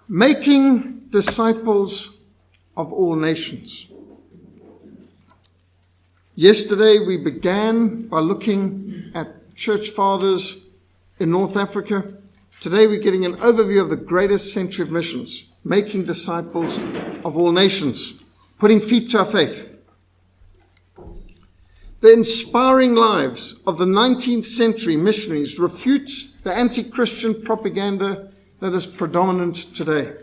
Making disciples of all nations. Yesterday we began by looking at church fathers in North Africa. Today we're getting an overview of the greatest century of missions, making disciples of all nations, putting feet to our faith. The inspiring lives of the 19th century missionaries refutes the anti-Christian propaganda that is predominant today.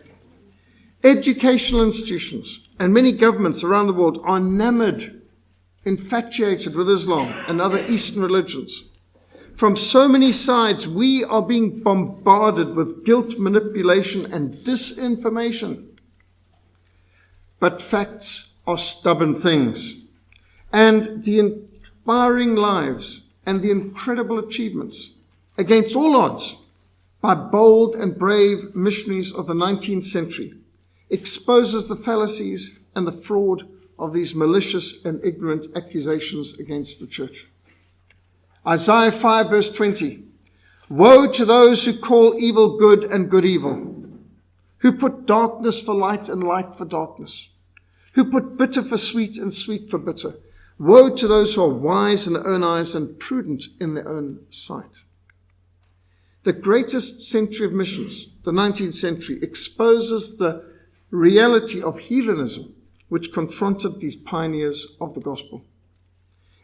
Educational institutions and many governments around the world are enamored, infatuated with Islam and other Eastern religions. From so many sides, we are being bombarded with guilt, manipulation, and disinformation. But facts are stubborn things. And the inspiring lives and the incredible achievements against all odds by bold and brave missionaries of the 19th century exposes the fallacies and the fraud of these malicious and ignorant accusations against the church. Isaiah 5 verse 20. Woe to those who call evil good and good evil, who put darkness for light and light for darkness, who put bitter for sweet and sweet for bitter. Woe to those who are wise in their own eyes and prudent in their own sight. The greatest century of missions, the 19th century, exposes the reality of heathenism which confronted these pioneers of the gospel.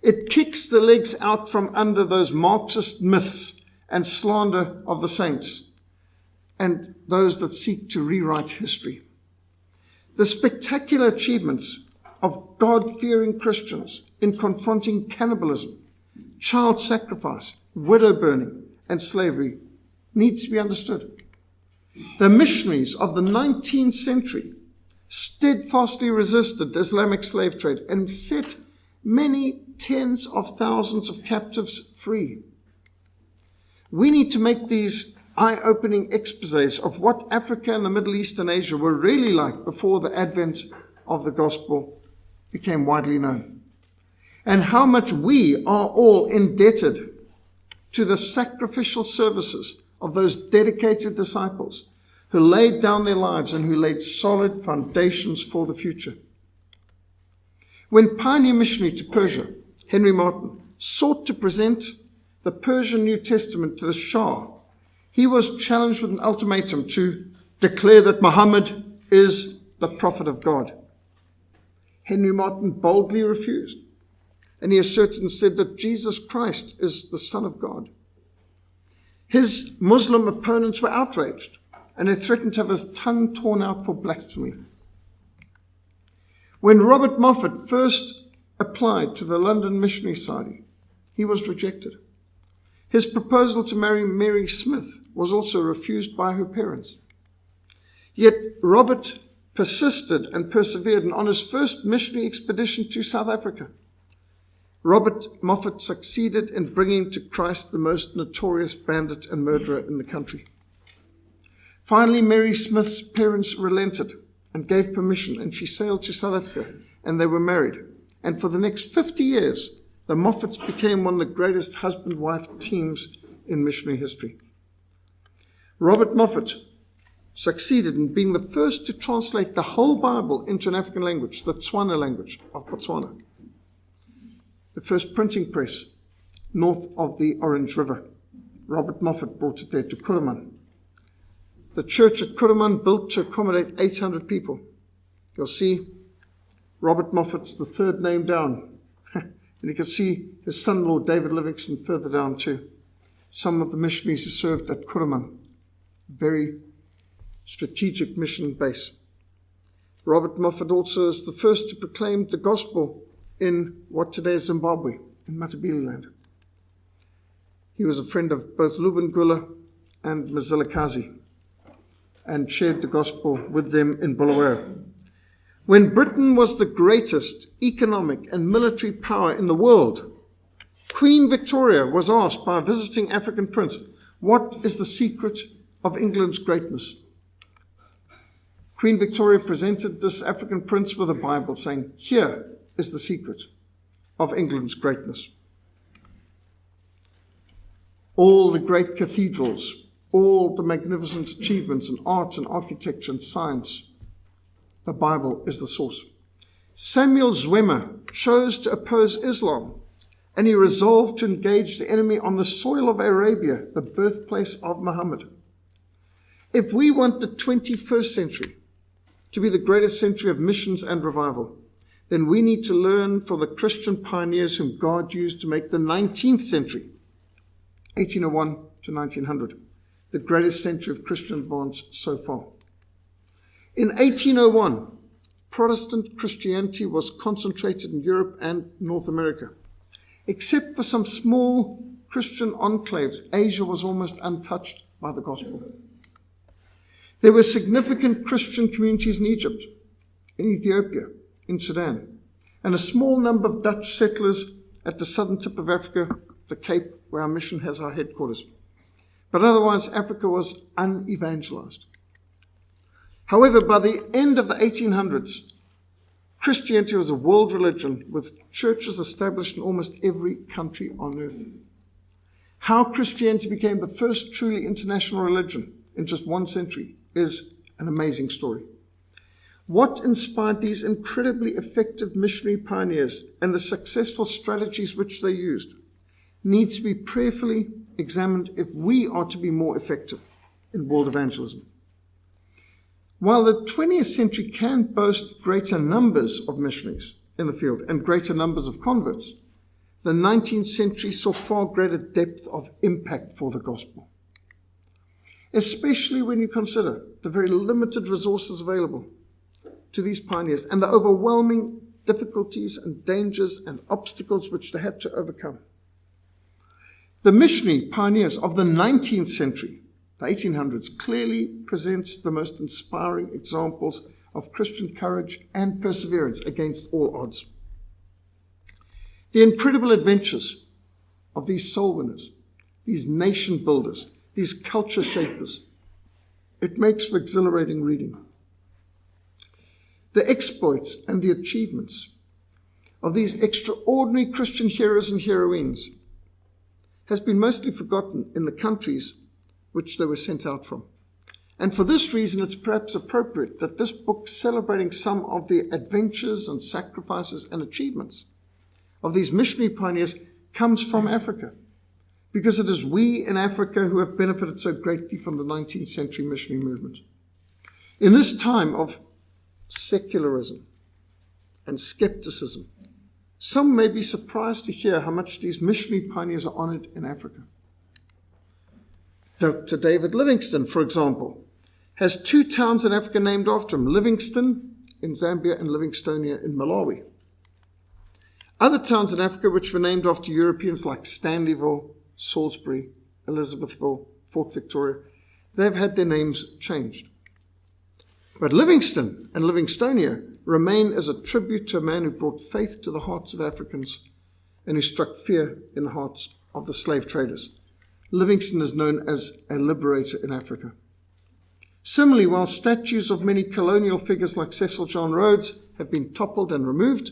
It kicks the legs out from under those Marxist myths and slander of the saints and those that seek to rewrite history. The spectacular achievements of God-fearing Christians in confronting cannibalism, child sacrifice, widow burning, and slavery needs to be understood. The missionaries of the 19th century steadfastly resisted the Islamic slave trade and set many tens of thousands of captives free. We need to make these eye-opening exposés of what Africa and the Middle East and Asia were really like before the advent of the gospel became widely known, and how much we are all indebted to the sacrificial services of those dedicated disciples who laid down their lives and who laid solid foundations for the future. When pioneer missionary to Persia, Henry Martyn, sought to present the Persian New Testament to the Shah, he was challenged with an ultimatum to declare that Muhammad is the prophet of God. Henry Martyn boldly refused, and he asserted and said that Jesus Christ is the Son of God. His Muslim opponents were outraged, and they threatened to have his tongue torn out for blasphemy. When Robert Moffat first applied to the London Missionary Society, he was rejected. His proposal to marry Mary Smith was also refused by her parents. Yet Robert persisted and persevered, and on his first missionary expedition to South Africa, Robert Moffat succeeded in bringing to Christ the most notorious bandit and murderer in the country. Finally, Mary Smith's parents relented and gave permission, and she sailed to South Africa, and they were married. And for the next 50 years, the Moffats became one of the greatest husband-wife teams in missionary history. Robert Moffat succeeded in being the first to translate the whole Bible into an African language, the Tswana language of Botswana. The first printing press north of the Orange River. Robert Moffat brought it there to Kuruman. The church at Kuruman built to accommodate 800 people. You'll see Robert Moffat's the third name down. And you can see his son-in-law David Livingston further down too. Some of the missionaries who served at Kuruman. Very strategic mission base. Robert Moffat also is the first to proclaim the gospel in what today is Zimbabwe, in Matabeleland. He was a friend of both Lubengula and Mzilikazi and shared the gospel with them in Bulawayo. When Britain was the greatest economic and military power in the world, Queen Victoria was asked by a visiting African prince, what is the secret of England's greatness? Queen Victoria presented this African prince with a Bible saying, here is the secret of England's greatness. All the great cathedrals all the magnificent achievements in art and architecture and science, the Bible is the source. Samuel Zwemer chose to oppose Islam, and he resolved to engage the enemy on the soil of Arabia, the birthplace of Muhammad. If we want the 21st century to be the greatest century of missions and revival, then we need to learn from the Christian pioneers whom God used to make the 19th century, 1801 to 1900, the greatest century of Christian advance so far. In 1801, Protestant Christianity was concentrated in Europe and North America. Except for some small Christian enclaves, Asia was almost untouched by the gospel. There were significant Christian communities in Egypt, in Ethiopia, in Sudan, and a small number of Dutch settlers at the southern tip of Africa, the Cape, where our mission has our headquarters. But otherwise, Africa was unevangelized. However, by the end of the 1800s, Christianity was a world religion with churches established in almost every country on earth. How Christianity became the first truly international religion in just one century is an amazing story. What inspired these incredibly effective missionary pioneers and the successful strategies which they used needs to be prayerfully examined if we are to be more effective in world evangelism. While the 20th century can boast greater numbers of missionaries in the field and greater numbers of converts, the 19th century saw far greater depth of impact for the gospel. Especially when you consider the very limited resources available to these pioneers and the overwhelming difficulties and dangers and obstacles which they had to overcome. The missionary pioneers of the 19th century, the 1800s, clearly presents the most inspiring examples of Christian courage and perseverance against all odds. The incredible adventures of these soul winners, these nation builders, these culture shapers, it makes for exhilarating reading. The exploits and the achievements of these extraordinary Christian heroes and heroines has been mostly forgotten in the countries which they were sent out from. And for this reason, it's perhaps appropriate that this book, celebrating some of the adventures and sacrifices and achievements of these missionary pioneers, comes from Africa, because it is we in Africa who have benefited so greatly from the 19th century missionary movement. In this time of secularism and skepticism, some may be surprised to hear how much these missionary pioneers are honored in Africa. Dr. David Livingstone, for example, has 2 towns in Africa named after him, Livingstone in Zambia and Livingstonia in Malawi. Other towns in Africa which were named after Europeans like Stanleyville, Salisbury, Elizabethville, Fort Victoria, they've had their names changed. But Livingstone and Livingstonia remain as a tribute to a man who brought faith to the hearts of Africans and who struck fear in the hearts of the slave traders. Livingstone is known as a liberator in Africa. Similarly, while statues of many colonial figures like Cecil John Rhodes have been toppled and removed,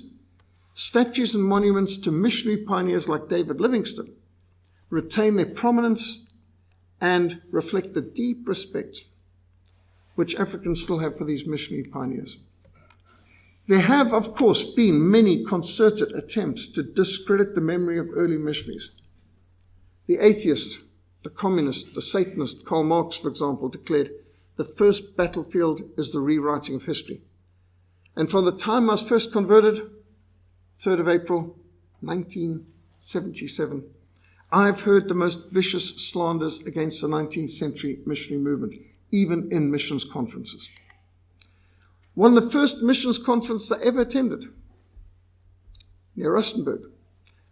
statues and monuments to missionary pioneers like David Livingstone retain their prominence and reflect the deep respect which Africans still have for these missionary pioneers. There have, of course, been many concerted attempts to discredit the memory of early missionaries. The atheist, the communist, the Satanist, Karl Marx, for example, declared, "The first battlefield is the rewriting of history." And from the time I was first converted, 3rd of April, 1977, I've heard the most vicious slanders against the 19th century missionary movement, even in missions conferences. One of the first missions conferences I ever attended, near Rustenburg,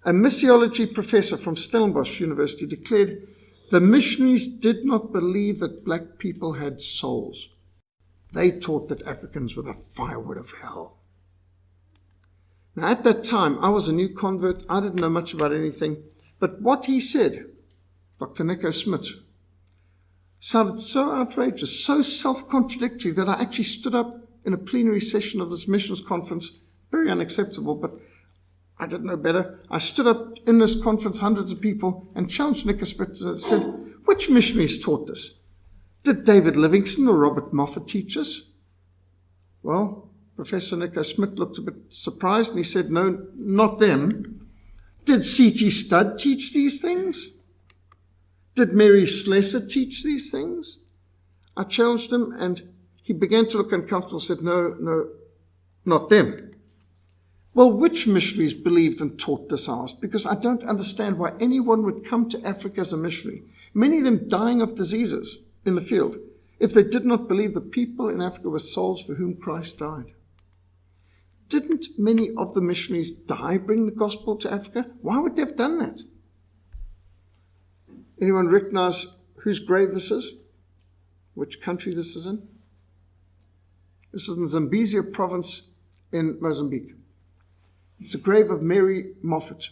a missiology professor from Stellenbosch University declared the missionaries did not believe that black people had souls. They taught that Africans were the firewood of hell. Now, at that time, I was a new convert. I didn't know much about anything. But what he said, Dr. Nico Smith, sounded so outrageous, so self-contradictory, that I actually stood up in a plenary session of this missions conference, very unacceptable, but I didn't know better. I stood up in this conference, hundreds of people, and challenged Nico Smith and said, Which missionaries taught this? Did David Livingstone or Robert Moffat teach us? Well, Professor Nico Smith looked a bit surprised and he said, no, not them. Did C.T. Studd teach these things? Did Mary Slessor teach these things? I challenged him and he began to look uncomfortable and said, no, not them. Well, which missionaries believed and taught this? I asked, because I don't understand why anyone would come to Africa as a missionary, many of them dying of diseases in the field, if they did not believe the people in Africa were souls for whom Christ died. Didn't many of the missionaries die bringing the gospel to Africa? Why would they have done that? Anyone recognize whose grave this is? Which country this is in? This is in Zambezia province in Mozambique. It's the grave of Mary Moffat,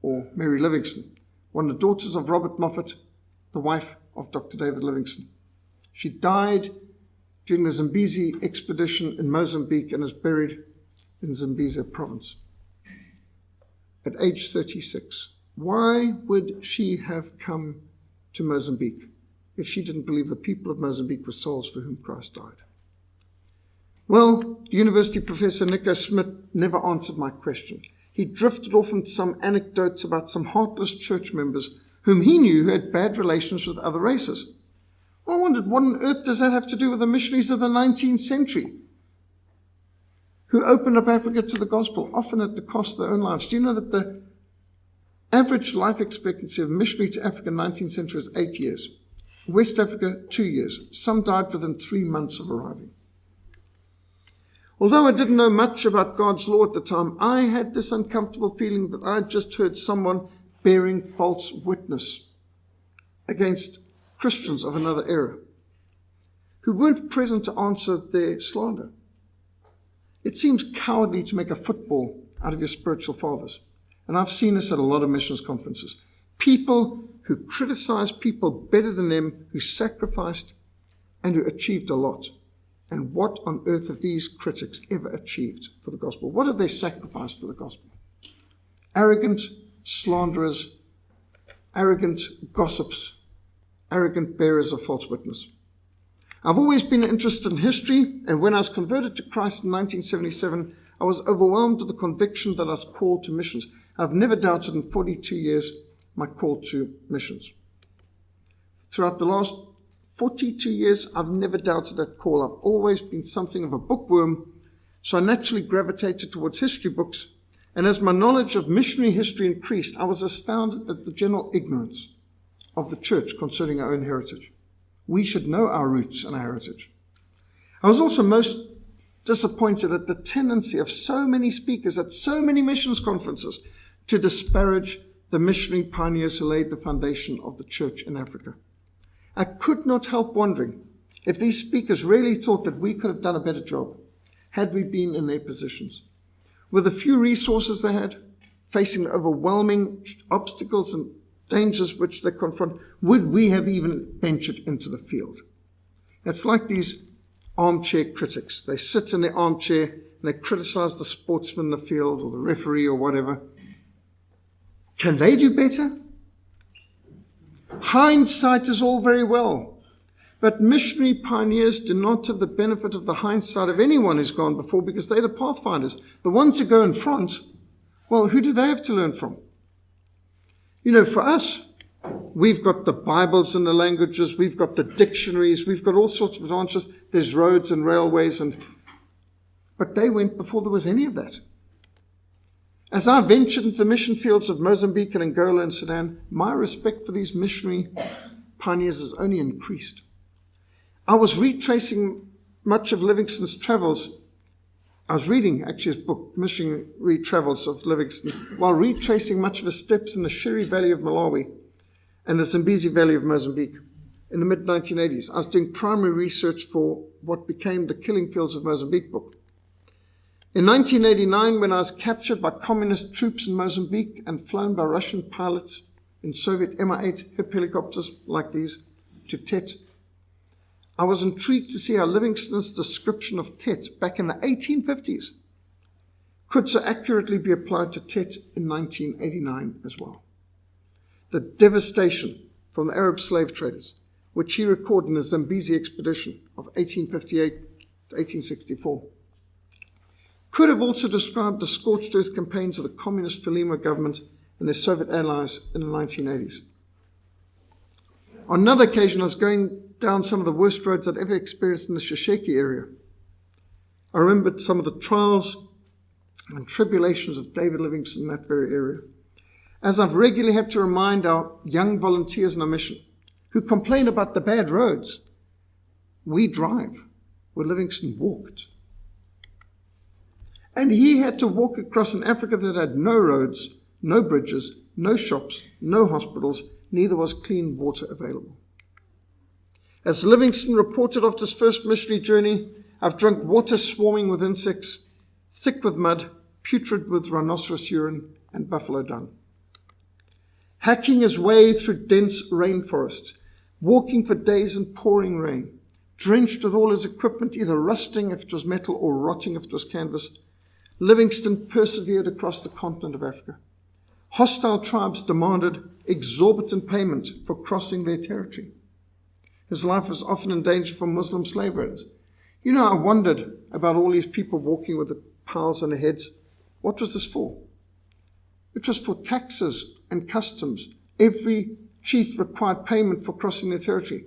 or Mary Livingstone, one of the daughters of Robert Moffat, the wife of Dr. David Livingstone. She died during the Zambezi expedition in Mozambique and is buried in Zambezia province at age 36. Why would she have come to Mozambique if she didn't believe the people of Mozambique were souls for whom Christ died? Well, University Professor Nico Smith never answered my question. He drifted off into some anecdotes about some heartless church members whom he knew who had bad relations with other races. I wondered, what on earth does that have to do with the missionaries of the 19th century who opened up Africa to the gospel, often at the cost of their own lives? Do you know that the average life expectancy of a missionary to Africa in the 19th century is 8 years? West Africa, 2 years. Some died within 3 months of arriving. Although I didn't know much about God's law at the time, I had this uncomfortable feeling that I had just heard someone bearing false witness against Christians of another era who weren't present to answer their slander. It seems cowardly to make a football out of your spiritual fathers. And I've seen this at a lot of missions conferences. People who criticize people better than them, who sacrificed and who achieved a lot. And what on earth have these critics ever achieved for the gospel? What have they sacrificed for the gospel? Arrogant slanderers, arrogant gossips, arrogant bearers of false witness. I've always been interested in history, and when I was converted to Christ in 1977, I was overwhelmed with the conviction that I was called to missions. I've never doubted in 42 years my call to missions. Throughout the last 42 years, I've never doubted that call. I've always been something of a bookworm, so I naturally gravitated towards history books. And as my knowledge of missionary history increased, I was astounded at the general ignorance of the church concerning our own heritage. We should know our roots and our heritage. I was also most disappointed at the tendency of so many speakers at so many missions conferences to disparage the missionary pioneers who laid the foundation of the church in Africa. I could not help wondering if these speakers really thought that we could have done a better job had we been in their positions. With the few resources they had, facing the overwhelming obstacles and dangers which they confront, would we have even ventured into the field? It's like these armchair critics. They sit in their armchair and they criticize the sportsman in the field or the referee or whatever. Can they do better? Hindsight is all very well, but missionary pioneers do not have the benefit of the hindsight of anyone who's gone before, because they're the pathfinders. The ones who go in front, well, who do they have to learn from? You know, for us, we've got the Bibles in the languages, we've got the dictionaries, we've got all sorts of advantages. There's roads and railways, but they went before there was any of that. As I ventured into the mission fields of Mozambique and Angola and Sudan, my respect for these missionary pioneers has only increased. I was retracing much of Livingstone's travels. I was reading, actually, his book, Missionary Travels of Livingstone, while retracing much of his steps in the Shire Valley of Malawi and the Zambezi Valley of Mozambique in the mid-1980s. I was doing primary research for what became the Killing Fields of Mozambique book. In 1989, when I was captured by communist troops in Mozambique and flown by Russian pilots in Soviet Mi-8 HIP helicopters like these to Tet, I was intrigued to see how Livingstone's description of Tet back in the 1850s could so accurately be applied to Tet in 1989 as well. The devastation from the Arab slave traders, which he recorded in the Zambezi expedition of 1858 to 1864. Could have also described the scorched earth campaigns of the communist Frelimo government and their Soviet allies in the 1980s. On another occasion, I was going down some of the worst roads I'd ever experienced in the Shisheki area. I remembered some of the trials and tribulations of David Livingstone in that very area. As I've regularly had to remind our young volunteers in our mission who complain about the bad roads, we drive where Livingstone walked. And he had to walk across an Africa that had no roads, no bridges, no shops, no hospitals, neither was clean water available. As Livingstone reported after his first missionary journey, I've drunk water swarming with insects, thick with mud, putrid with rhinoceros urine and buffalo dung. Hacking his way through dense rainforests, walking for days in pouring rain, drenched with all his equipment either rusting if it was metal or rotting if it was canvas, Livingstone persevered across the continent of Africa. Hostile tribes demanded exorbitant payment for crossing their territory. His life was often in danger from Muslim slave raiders. You know, I wondered about all these people walking with the piles on their heads. What was this for? It was for taxes and customs. Every chief required payment for crossing their territory.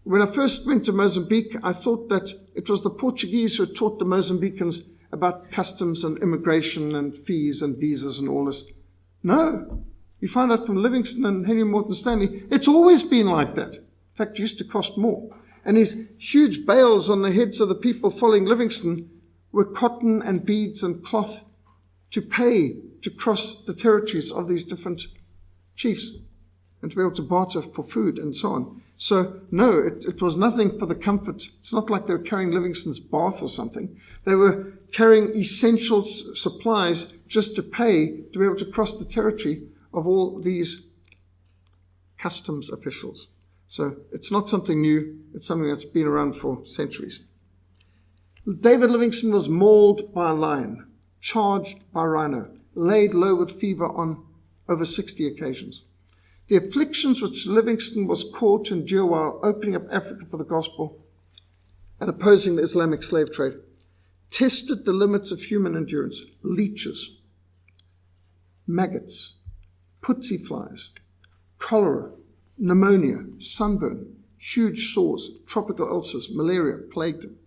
When I first went to Mozambique, I thought that it was the Portuguese who had taught the Mozambicans about customs and immigration and fees and visas and all this. No. You find out from Livingstone and Henry Morton Stanley, it's always been like that. In fact, it used to cost more. And his huge bales on the heads of the people following Livingstone were cotton and beads and cloth to pay to cross the territories of these different chiefs and to be able to barter for food and so on. So, no, it was nothing for the comfort. It's not like they were carrying Livingstone's bath or something. They were carrying essential supplies just to pay to be able to cross the territory of all these customs officials. So it's not something new. It's something that's been around for centuries. David Livingstone was mauled by a lion, charged by rhino, laid low with fever on over 60 occasions. The afflictions which Livingstone was called to endure while opening up Africa for the gospel and opposing the Islamic slave trade tested the limits of human endurance. Leeches, maggots, putsy flies, cholera, pneumonia, sunburn, huge sores, tropical ulcers, malaria plagued him.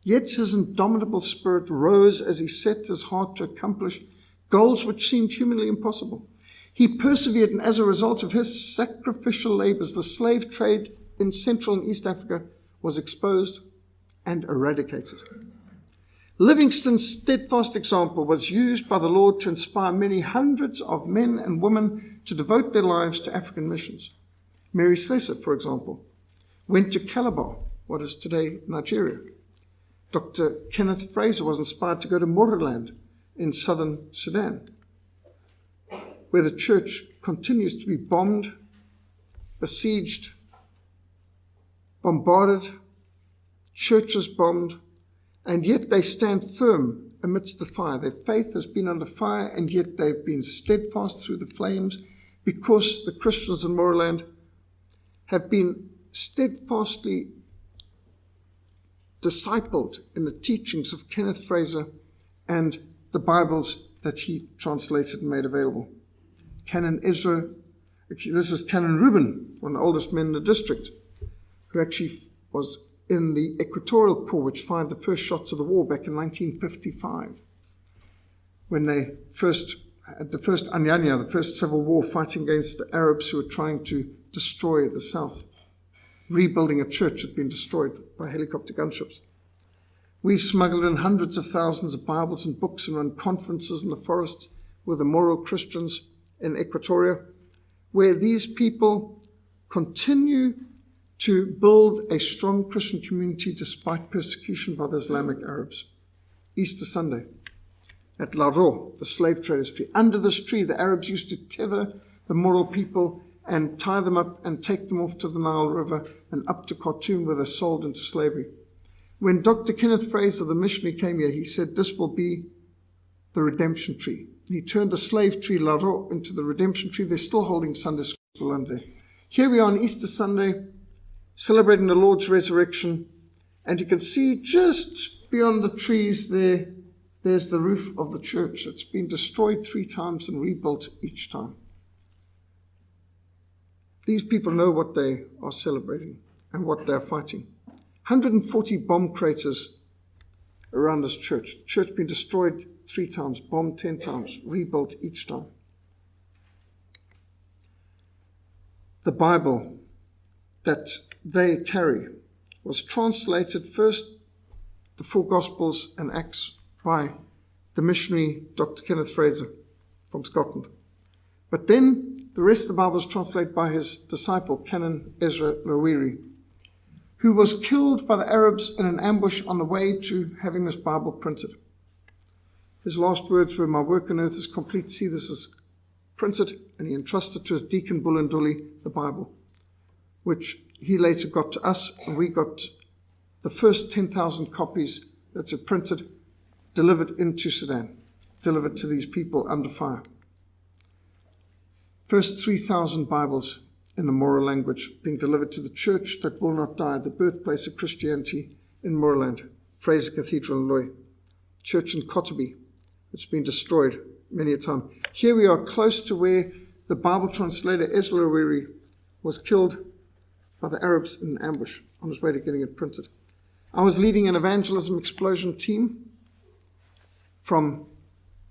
Yet his indomitable spirit rose as he set his heart to accomplish goals which seemed humanly impossible. He persevered, and as a result of his sacrificial labors, the slave trade in Central and East Africa was exposed and eradicated. Livingstone's steadfast example was used by the Lord to inspire many hundreds of men and women to devote their lives to African missions. Mary Slessor, for example, went to Calabar, what is today Nigeria. Dr. Kenneth Fraser was inspired to go to Moreland in southern Sudan, where the church continues to be bombed, besieged, bombarded, churches bombed, and yet they stand firm amidst the fire. Their faith has been under fire, and yet they've been steadfast through the flames because the Christians in Moreland have been steadfastly discipled in the teachings of Kenneth Fraser and the Bibles that he translated and made available. Canon Ezra, this is Canon Reuben, one of the oldest men in the district, who actually was in the Equatorial Corps, which fired the first shots of the war back in 1955, when they first had the first Anyanya, the first civil war, fighting against the Arabs who were trying to destroy the south. Rebuilding a church had been destroyed by helicopter gunships. We smuggled in hundreds of thousands of Bibles and books and run conferences in the forests with the Moro Christians in Equatoria, where these people continue to build a strong Christian community despite persecution by the Islamic Arabs. Easter Sunday at Laro, the slave traders' tree. Under this tree, the Arabs used to tether the Moro people and tie them up and take them off to the Nile River and up to Khartoum, where they're sold into slavery. When Dr. Kenneth Fraser, the missionary, came here, he said, this will be the redemption tree. He turned the slave tree, Laro, into the redemption tree. They're still holding Sunday school under there. Here we are on Easter Sunday, celebrating the Lord's resurrection, and you can see just beyond the trees there's the roof of the church. It's been destroyed 3 times and rebuilt each time. These people know what they are celebrating and what they're fighting. 140 bomb craters around this church. Church been destroyed 3 times, bombed 10 times, rebuilt each time. The Bible that they carry was translated first, the 4 Gospels and Acts, by the missionary Dr. Kenneth Fraser from Scotland. But then the rest of the Bible was translated by his disciple, Canon Ezra Lowiri, who was killed by the Arabs in an ambush on the way to having this Bible printed. His last words were, "My work on earth is complete. See, this is printed," and he entrusted to his deacon Bulunduli the Bible, which he later got to us, and we got the first 10,000 copies that were printed, delivered into Sudan, delivered to these people under fire. First 3,000 Bibles in the Moro language being delivered to the church that will not die, the birthplace of Christianity in Moorland, Fraser Cathedral in Loy, church in Kotobi, which has been destroyed many a time. Here we are close to where the Bible translator Ezra Lowiri was killed by the Arabs in an ambush on his way to getting it printed. I was leading an evangelism explosion team from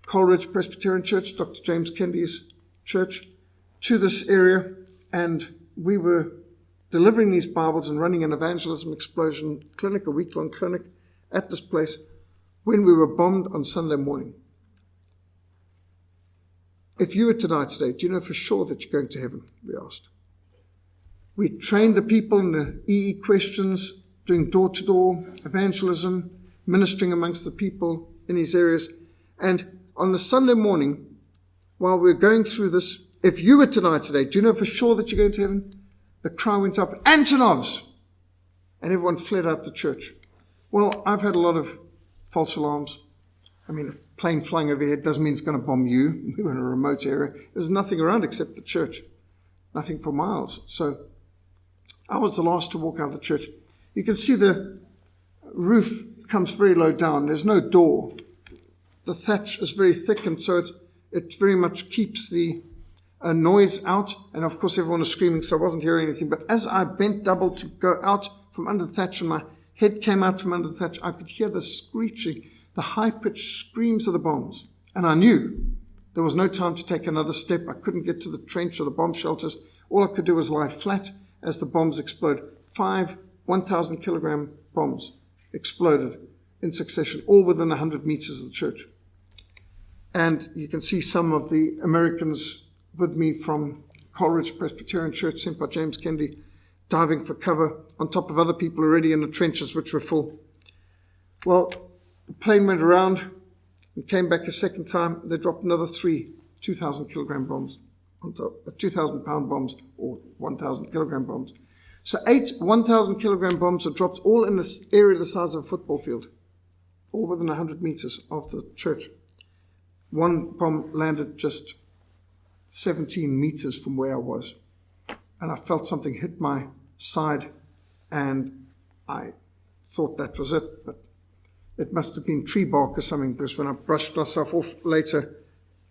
Coleridge Presbyterian Church, Dr. James Kendi's church, to this area, and we were delivering these Bibles and running an evangelism explosion clinic, a week-long clinic at this place, when we were bombed on Sunday morning. If you were to die today, do you know for sure that you're going to heaven? We asked. We trained the people in the EE questions, doing door-to-door evangelism, ministering amongst the people in these areas. And on the Sunday morning, while we were going through this, if you were to die today, do you know for sure that you're going to heaven? The cry went up, "Antonovs!" And everyone fled out the church. Well, I've had a lot of false alarms. I mean, a plane flying overhead doesn't mean it's going to bomb you. We were in a remote area. There's nothing around except the church. Nothing for miles. So I was the last to walk out of the church. You can see the roof comes very low down. There's no door. The thatch is very thick, and so it very much keeps the noise out. And of course, everyone was screaming, so I wasn't hearing anything. But as I bent double to go out from under the thatch, and my head came out from under the thatch, I could hear the screeching, the high-pitched screams of the bombs. And I knew there was no time to take another step. I couldn't get to the trench or the bomb shelters. All I could do was lie flat as the bombs exploded. 5 1,000-kilogram bombs exploded in succession, all within 100 meters of the church. And you can see some of the Americans with me from Coleridge Presbyterian Church, sent by James Kendi, diving for cover on top of other people already in the trenches, which were full. Well, the plane went around and came back a second time. They dropped another 3 2,000-kilogram bombs on top, 2,000-pound bombs or 1,000-kilogram bombs. So 8 1,000-kilogram bombs were dropped all in this area the size of a football field, all within 100 meters of the church. One bomb landed just 17 meters from where I was, and I felt something hit my side, and I thought that was it, but it must have been tree bark or something, because when I brushed myself off later,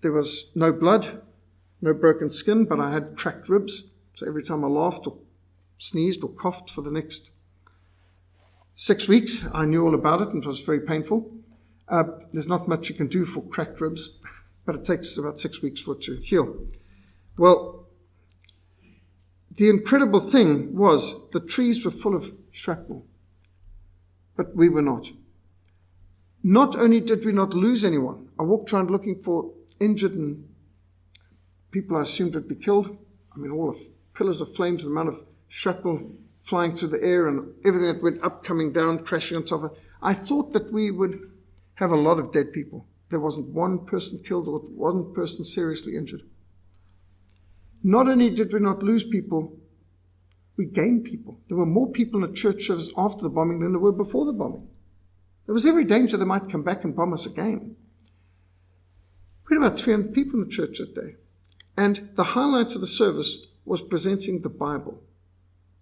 there was no blood, no broken skin, but I had cracked ribs. So every time I laughed or sneezed or coughed for the next 6 weeks, I knew all about it, and it was very painful. There's not much you can do for cracked ribs, but it takes about 6 weeks for it to heal. Well, the incredible thing was the trees were full of shrapnel, but we were not. Not only did we not lose anyone, I walked around looking for injured and people I assumed would be killed. I mean, all the pillars of flames, the amount of shrapnel flying through the air and everything that went up, coming down, crashing on top of it. I thought that we would have a lot of dead people. There wasn't one person killed or one person seriously injured. Not only did we not lose people, we gained people. There were more people in the church service after the bombing than there were before the bombing. There was every danger they might come back and bomb us again. We had about 300 people in the church that day. And the highlight of the service was presenting the Bible,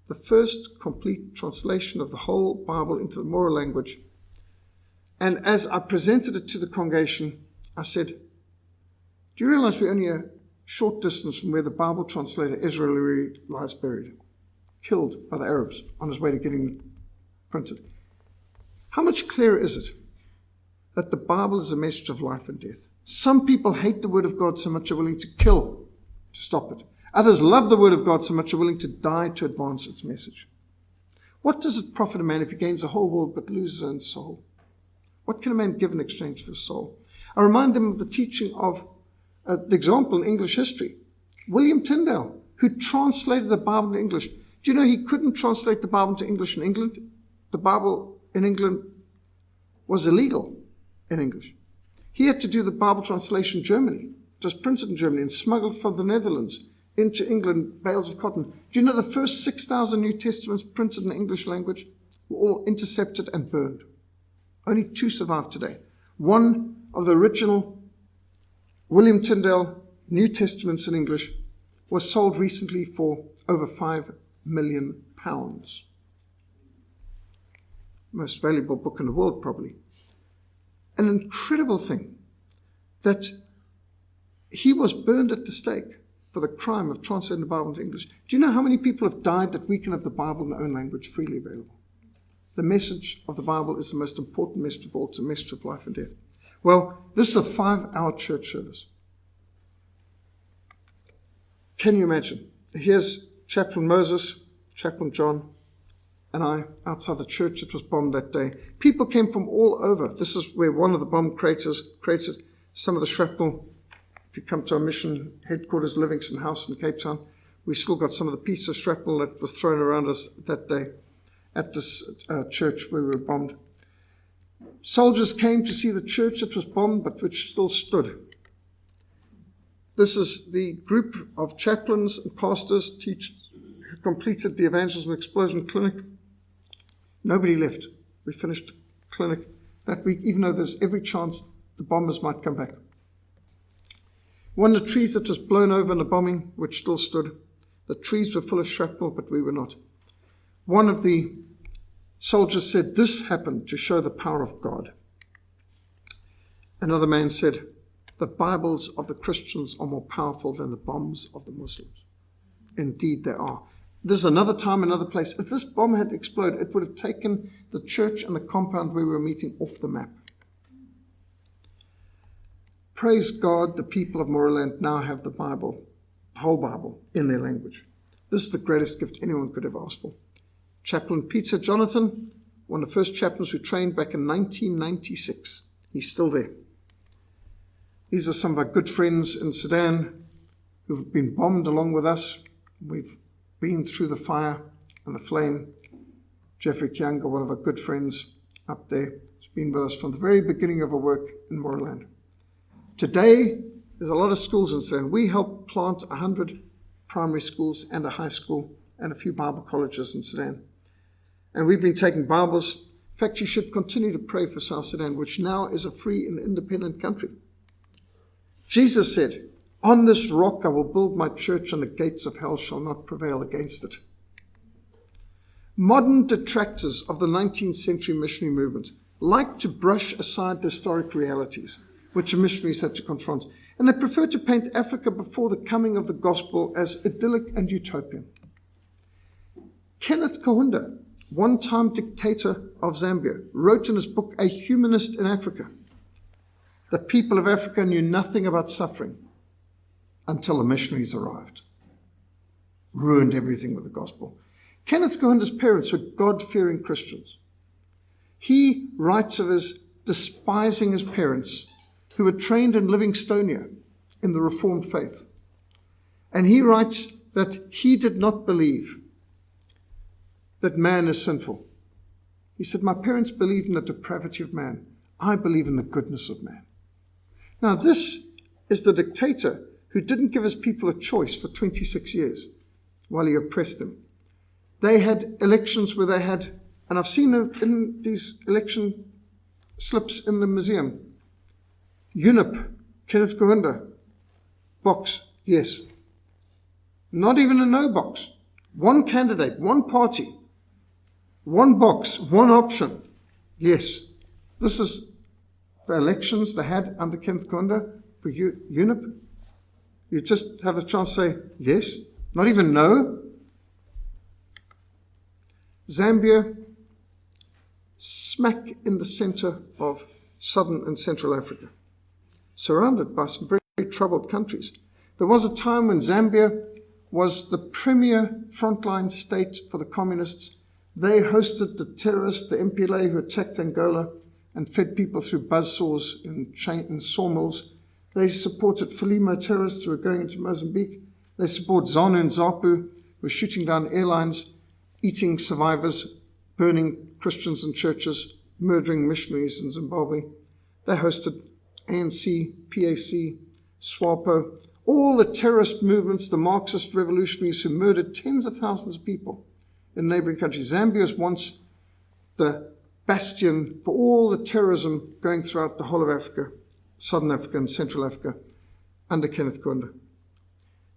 the first complete translation of the whole Bible into the Mora language. And as I presented it to the congregation, I said, do you realize we're only a short distance from where the Bible translator Ezra Lurie lies buried, killed by the Arabs on his way to getting it printed? How much clearer is it that the Bible is a message of life and death? Some people hate the Word of God so much they're willing to kill to stop it. Others love the Word of God so much they're willing to die to advance its message. What does it profit a man if he gains the whole world but loses his own soul? What can a man give in exchange for his soul? I remind them of the teaching of the example in English history. William Tyndale, who translated the Bible into English. Do you know he couldn't translate the Bible into English in England? The Bible in England was illegal in English. He had to do the Bible translation in Germany. It was printed in Germany and smuggled from the Netherlands into England, bales of cotton. Do you know the first 6,000 New Testaments printed in the English language were all intercepted and burned? Only 2 survive today. One of the original William Tyndale New Testaments in English was sold recently for over £5 million. Most valuable book in the world, probably. An incredible thing that he was burned at the stake for the crime of translating the Bible into English. Do you know how many people have died that we can have the Bible in their own language freely available? The message of the Bible is the most important message of all. It's a message of life and death. Well, this is a 5-hour church service. Can you imagine? Here's Chaplain Moses, Chaplain John, and I outside the church that was bombed that day. People came from all over. This is where one of the bomb craters created some of the shrapnel. If you come to our mission headquarters, Livingston House in Cape Town, we still got some of the pieces of shrapnel that was thrown around us that day at this church where we were bombed. Soldiers came to see the church that was bombed but which still stood. This is the group of chaplains and pastors who completed the Evangelism Explosion Clinic. Nobody left. We finished the clinic that week, even though there's every chance the bombers might come back. One of the trees that was blown over in the bombing, which still stood, the trees were full of shrapnel, but we were not. One of the soldiers said, "This happened to show the power of God." Another man said, "The Bibles of the Christians are more powerful than the bombs of the Muslims." Indeed, they are. This is another time, another place. If this bomb had exploded, it would have taken the church and the compound where we were meeting off the map. Praise God, the people of Moraland now have the Bible, the whole Bible, in their language. This is the greatest gift anyone could have asked for. Chaplain Peter Jonathan, one of the first chaplains we trained back in 1996. He's still there. These are some of our good friends in Sudan who've been bombed along with us. We've been through the fire and the flame. Jeffrey Kianga, one of our good friends up there, has been with us from the very beginning of our work in Moraland. Today, there's a lot of schools in Sudan. We help plant 100 primary schools and a high school and a few Bible colleges in Sudan. And we've been taking Bibles. In fact, you should continue to pray for South Sudan, which now is a free and independent country. Jesus said, "On this rock I will build my church, and the gates of hell shall not prevail against it." Modern detractors of the 19th century missionary movement like to brush aside the historic realities which the missionaries had to confront, and they prefer to paint Africa before the coming of the gospel as idyllic and utopian. Kenneth Kaunda, one-time dictator of Zambia, wrote in his book, A Humanist in Africa, the people of Africa knew nothing about suffering until the missionaries arrived. Ruined everything with the gospel. Kenneth Kaunda's parents were God-fearing Christians. He writes of his despising his parents, who were trained in Livingstonia in the Reformed faith. And he writes that he did not believe that man is sinful. He said, "My parents believed in the depravity of man. I believe in the goodness of man." Now, this is the dictator who didn't give his people a choice for 26 years while he oppressed them. They had elections where they had, and I've seen it in these election slips in the museum, UNIP, Kenneth Kaunda, box, yes. Not even a no box. One candidate, one party, one box, one option. Yes, this is the elections they had under Kenneth Kaunda for UNIP. You just have a chance to say yes, not even no. Zambia, smack in the center of southern and central Africa, surrounded by some very troubled countries. There was a time when Zambia was the premier frontline state for the communists. They hosted the terrorists, the MPLA, who attacked Angola and fed people through buzzsaws in sawmills. They supported Frelimo terrorists who were going into Mozambique. They support ZANU and ZAPU, who were shooting down airlines, eating survivors, burning Christians and churches, murdering missionaries in Zimbabwe. They hosted ANC, PAC, SWAPO, all the terrorist movements, the Marxist revolutionaries who murdered tens of thousands of people in neighboring countries. Zambia was once the bastion for all the terrorism going throughout the whole of Africa, Southern Africa and Central Africa, under Kenneth Kaunda.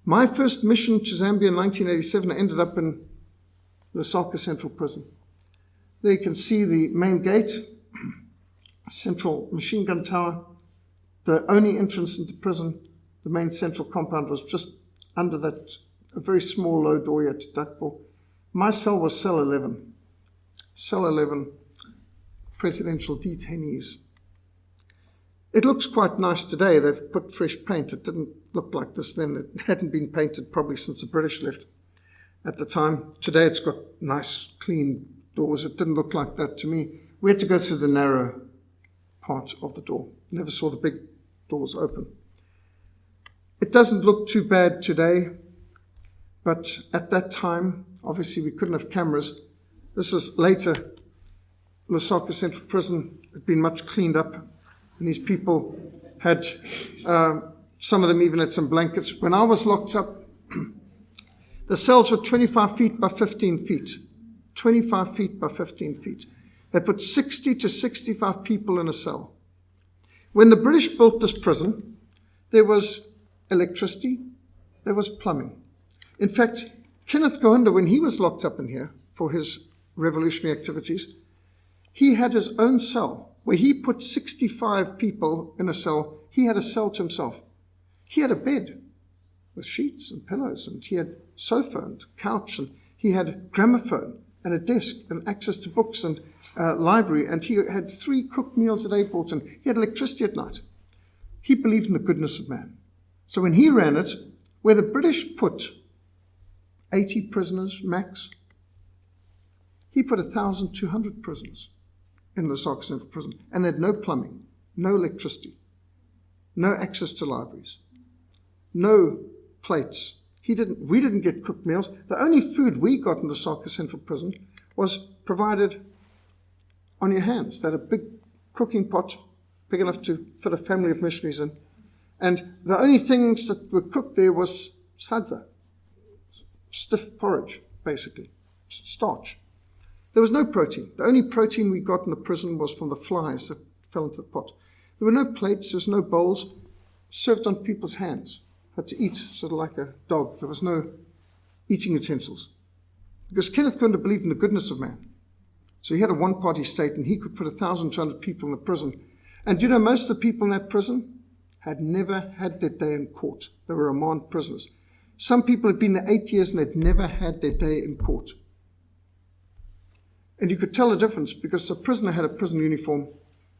My first mission to Zambia in 1987 ended up in Lusaka Central Prison. There you can see the main gate, central machine gun tower. The only entrance into prison, the main central compound, was just under that, a very small low door you had to duck for. My cell was cell 11. Cell 11, presidential detainees. It looks quite nice today. They've put fresh paint. It didn't look like this then. It hadn't been painted probably since the British left at the time. Today it's got nice, clean doors. It didn't look like that to me. We had to go through the narrow part of the door. Never saw the big doors open. It doesn't look too bad today, but at that time, obviously we couldn't have cameras. This is later. Lusaka Central Prison had been much cleaned up, and these people had, some of them even had some blankets. When I was locked up, the cells were 25 feet by 15 feet. 25 feet by 15 feet. They put 60 to 65 people in a cell. When the British built this prison, there was electricity, there was plumbing. In fact, Kenneth Kaunda, when he was locked up in here for his revolutionary activities, he had his own cell where he put 65 people in a cell. He had a cell to himself. He had a bed with sheets and pillows, and he had sofa and couch, and he had gramophone and a desk and access to books and library, and he had 3 cooked meals a day brought in. He had electricity at night. He believed in the goodness of man. So when he ran it, where the British put 80 prisoners max, he put 1,200 prisoners in Lusaka Central Prison, and they had no plumbing, no electricity, no access to libraries, no plates. We didn't get cooked meals. The only food we got in Lusaka Central Prison was provided on your hands. They had a big cooking pot, big enough to fit a family of missionaries in. And the only things that were cooked there was sadza, stiff porridge, basically, starch. There was no protein. The only protein we got in the prison was from the flies that fell into the pot. There were no plates, there was no bowls, served on people's hands. Had to eat sort of like a dog. There was no eating utensils. Because Kenneth Kaunda believed in the goodness of man. So he had a one-party state, and he could put 1,200 people in the prison. And you know, most of the people in that prison had never had their day in court. They were remand prisoners. Some people had been there 8 years and they'd never had their day in court. And you could tell the difference because the prisoner had a prison uniform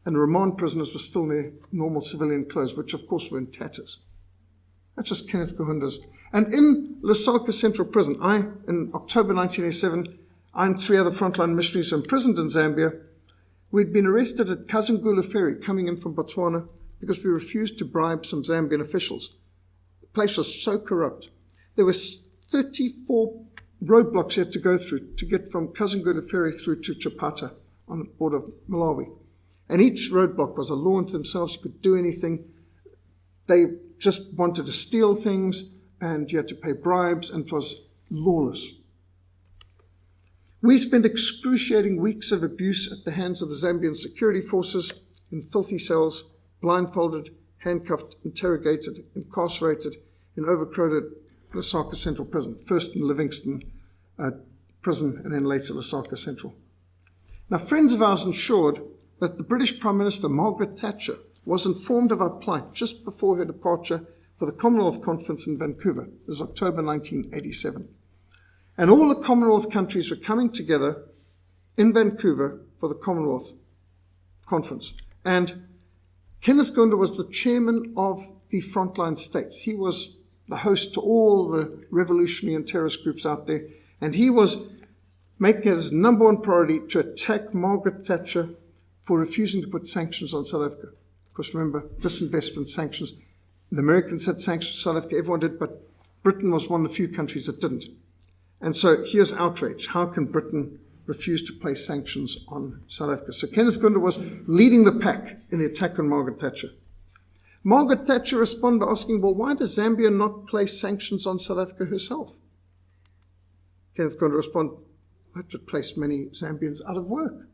and the remand prisoners were still in their normal civilian clothes, which of course were in tatters. That's just Kenneth Kaunda's. And in Lusaka Central Prison, in October 1987, I and 3 other frontline missionaries were imprisoned in Zambia. We'd been arrested at Kazungula Ferry coming in from Botswana because we refused to bribe some Zambian officials. The place was so corrupt. There were 34 roadblocks you had to go through to get from Kazungula Ferry through to Chapata on the border of Malawi. And each roadblock was a law unto themselves. You could do anything. They just wanted to steal things, and you had to pay bribes, and it was lawless. We spent excruciating weeks of abuse at the hands of the Zambian security forces in filthy cells, blindfolded, handcuffed, interrogated, incarcerated in overcrowded Lusaka Central Prison, first in Livingston Prison and then later Lusaka Central. Now, friends of ours ensured that the British Prime Minister, Margaret Thatcher, was informed of our plight just before her departure for the Commonwealth Conference in Vancouver. It was October 1987. And all the Commonwealth countries were coming together in Vancouver for the Commonwealth Conference. And Kenneth Kaunda was the chairman of the frontline states. He was the host to all the revolutionary and terrorist groups out there. And he was making it his number one priority to attack Margaret Thatcher for refusing to put sanctions on South Africa. Of course, remember, disinvestment sanctions. The Americans had sanctions on South Africa, everyone did, but Britain was one of the few countries that didn't. And so here's outrage. How can Britain refuse to place sanctions on South Africa? So Kenneth Kaunda was leading the pack in the attack on Margaret Thatcher. Margaret Thatcher responded asking, well, why does Zambia not place sanctions on South Africa herself? Kenneth Kaunda responded, that would place many Zambians out of work.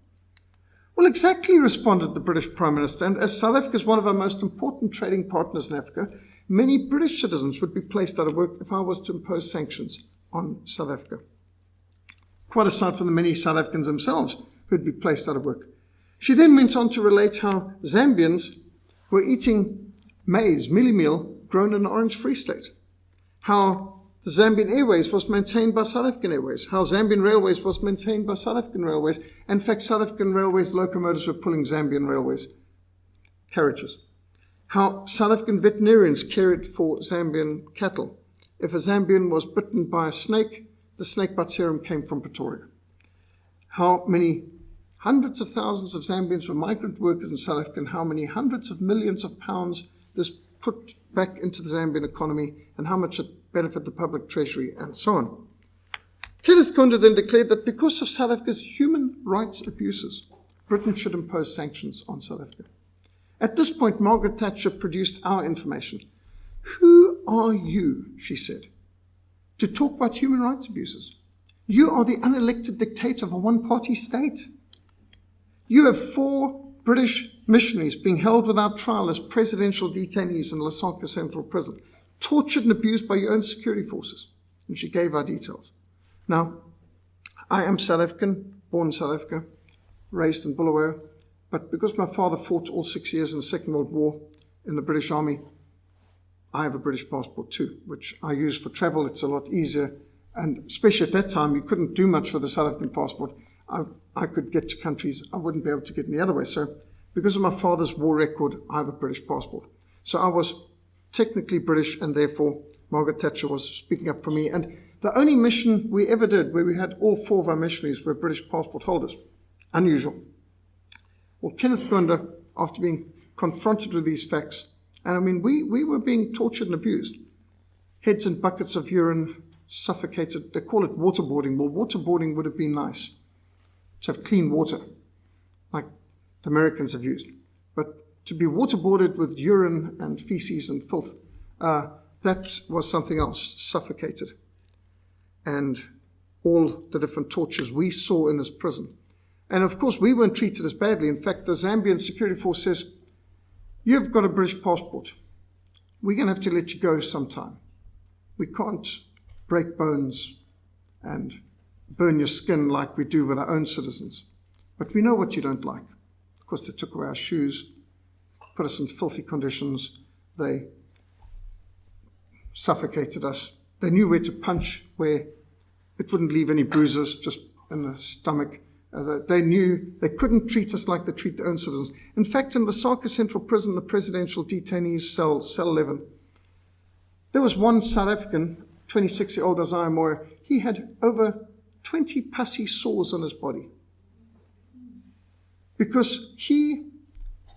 Well, exactly, responded the British Prime Minister, and as South Africa is one of our most important trading partners in Africa, many British citizens would be placed out of work if I was to impose sanctions on South Africa. Quite aside from the many South Africans themselves who would be placed out of work. She then went on to relate how Zambians were eating maize, mealie meal, grown in the Orange Free State. How the Zambian Airways was maintained by South African Airways. How Zambian Railways was maintained by South African Railways. In fact, South African Railways locomotives were pulling Zambian Railways carriages. How South African veterinarians cared for Zambian cattle. If a Zambian was bitten by a snake, the snake bite serum came from Pretoria. How many hundreds of thousands of Zambians were migrant workers in South Africa, and how many hundreds of millions of pounds this put back into the Zambian economy, and how much it benefited the public treasury, and so on. Kenneth Kaunda then declared that because of South Africa's human rights abuses, Britain should impose sanctions on South Africa. At this point, Margaret Thatcher produced our information. Who are you, she said, to talk about human rights abuses? You are the unelected dictator of a one-party state. You have 4 British missionaries being held without trial as presidential detainees in Lusaka Central Prison, tortured and abused by your own security forces. And she gave our details. Now, I am South African, born in South Africa, raised in Bulawayo, but because my father fought all 6 years in the Second World War in the British Army, I have a British passport too, which I use for travel. It's a lot easier. And especially at that time, you couldn't do much with a South African passport. I could get to countries I wouldn't be able to get in the other way. So because of my father's war record, I have a British passport. So I was technically British, and therefore Margaret Thatcher was speaking up for me. And the only mission we ever did where we had all 4 of our missionaries were British passport holders. Unusual. Well, Kenneth Kaunda, after being confronted with these facts, and I mean, we were being tortured and abused. Heads in buckets of urine, suffocated. They call it waterboarding. Well, waterboarding would have been nice, to have clean water, like the Americans have used. But to be waterboarded with urine and feces and filth, that was something else, suffocated. And all the different tortures we saw in this prison. And of course, we weren't treated as badly. In fact, the Zambian security force says, you've got a British passport. We're going to have to let you go sometime. We can't break bones and burn your skin like we do with our own citizens. But we know what you don't like. Of course, they took away our shoes, put us in filthy conditions. They suffocated us. They knew where to punch, where it wouldn't leave any bruises, just in the stomach. They knew they couldn't treat us like they treat their own citizens. In fact, in the Lusaka Central Prison, the presidential detainees cell 11, there was one South African, 26-year-old Isaiah Moore. He had over 20 pussy sores on his body. Because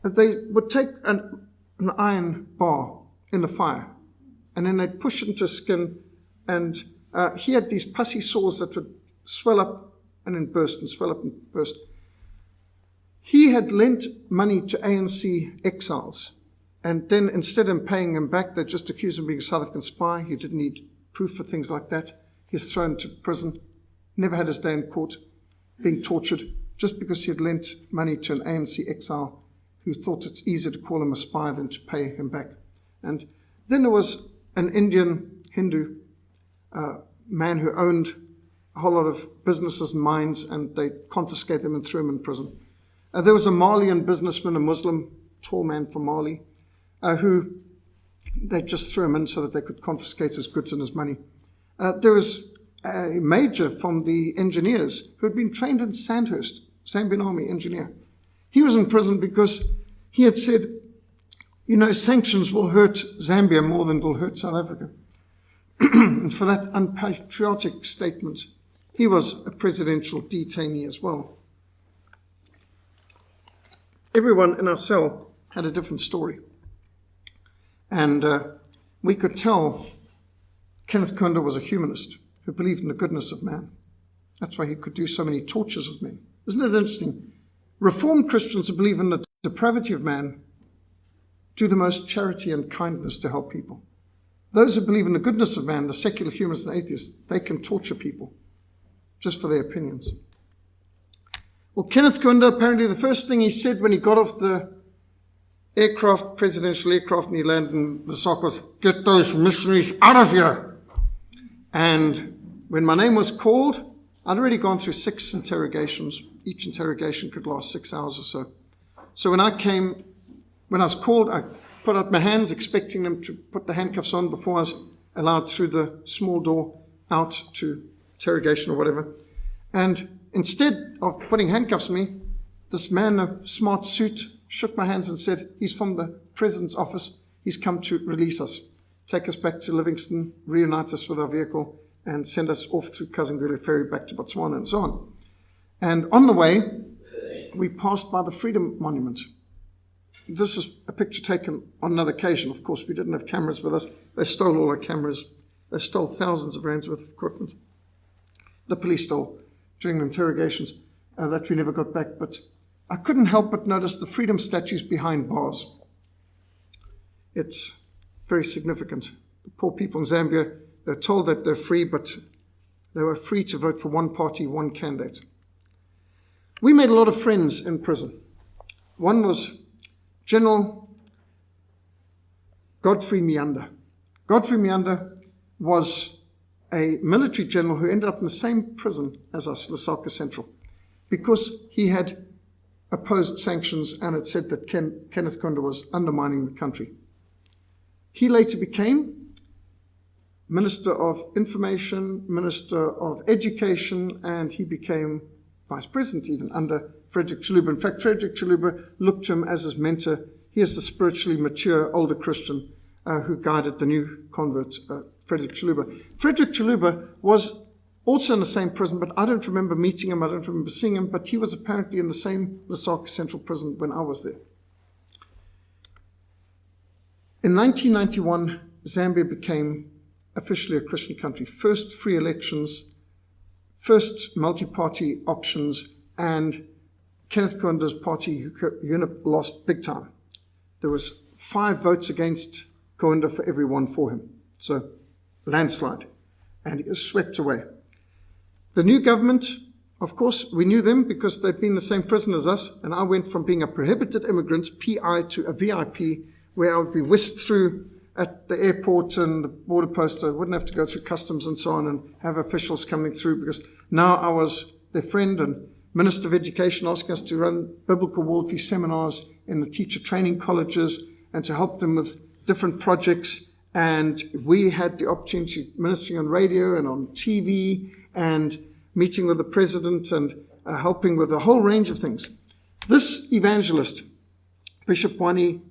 they would take an iron bar in the fire, and then they'd push it into his skin, and he had these pussy sores that would swell up and then burst and swell up and burst. He had lent money to ANC exiles, and then instead of paying him back, they just accused him of being a South African spy. He didn't need proof for things like that. He's thrown into prison, never had his day in court, being tortured, just because he had lent money to an ANC exile who thought it's easier to call him a spy than to pay him back. And then there was an Indian Hindu man who owned a whole lot of businesses and mines, and they confiscated them and threw him in prison. There was a Malian businessman, a Muslim, tall man from Mali, who they just threw him in so that they could confiscate his goods and his money. There was a major from the engineers who had been trained in Sandhurst, Zambian army engineer. He was in prison because he had said, sanctions will hurt Zambia more than it will hurt South Africa. And for that unpatriotic statement, he was a presidential detainee as well. Everyone in our cell had a different story. And we could tell Kenneth Kaunda was a humanist who believed in the goodness of man. That's why he could do so many tortures of men. Isn't it interesting? Reformed Christians who believe in the depravity of man do the most charity and kindness to help people. Those who believe in the goodness of man, the secular humanists and atheists, they can torture people just for their opinions. Well, Kenneth Kaunda, apparently the first thing he said when he got off the presidential aircraft, and he landed in Lusaka was, "Get those missionaries out of here." And when my name was called, I'd already gone through 6 interrogations. Each interrogation could last 6 hours or so. So when I was called, I put out my hands, expecting them to put the handcuffs on before I was allowed through the small door out to interrogation or whatever. And instead of putting handcuffs on me, this man in a smart suit shook my hands and said, "He's from the president's office. He's come to release us, take us back to Livingston, reunite us with our vehicle, and send us off through Kazungula ferry back to Botswana," and so on. And on the way, we passed by the Freedom Monument. This is a picture taken on another occasion. Of course, we didn't have cameras with us. They stole all our cameras. They stole thousands of rands worth of equipment. The police stole during the interrogations that we never got back. But I couldn't help but notice the freedom statues behind bars. It's very significant. The poor people in Zambia, they're told that they're free, but they were free to vote for one party, one candidate. We made a lot of friends in prison. One was General Godfrey Miyanda. Godfrey Miyanda was a military general who ended up in the same prison as us, Lusaka Central, because he had opposed sanctions and had said that Kenneth Kaunda was undermining the country. He later became Minister of Information, Minister of Education, and he became Vice President even under Frederick Chiluba. In fact, Frederick Chiluba looked to him as his mentor. He is the spiritually mature older Christian who guided the new convert, Frederick Chiluba. Frederick Chiluba was also in the same prison, but I don't remember meeting him, I don't remember seeing him, but he was apparently in the same Lusaka Central Prison when I was there. In 1991, Zambia became officially a Christian country. First free elections, first multi-party options, and Kenneth Kaunda's party, UNIP, lost big time. There was 5 votes against Kaunda for every 1 for him. So, landslide. And he was swept away. The new government, of course, we knew them because they'd been in the same prison as us, and I went from being a prohibited immigrant, PI, to a VIP, where I would be whisked through at the airport and the border post. I wouldn't have to go through customs and so on and have officials coming through, because now I was their friend and Minister of Education, asking us to run biblical worldview seminars in the teacher training colleges and to help them with different projects. And we had the opportunity of ministering on radio and on TV and meeting with the president and helping with a whole range of things. This evangelist, Bishop Bonali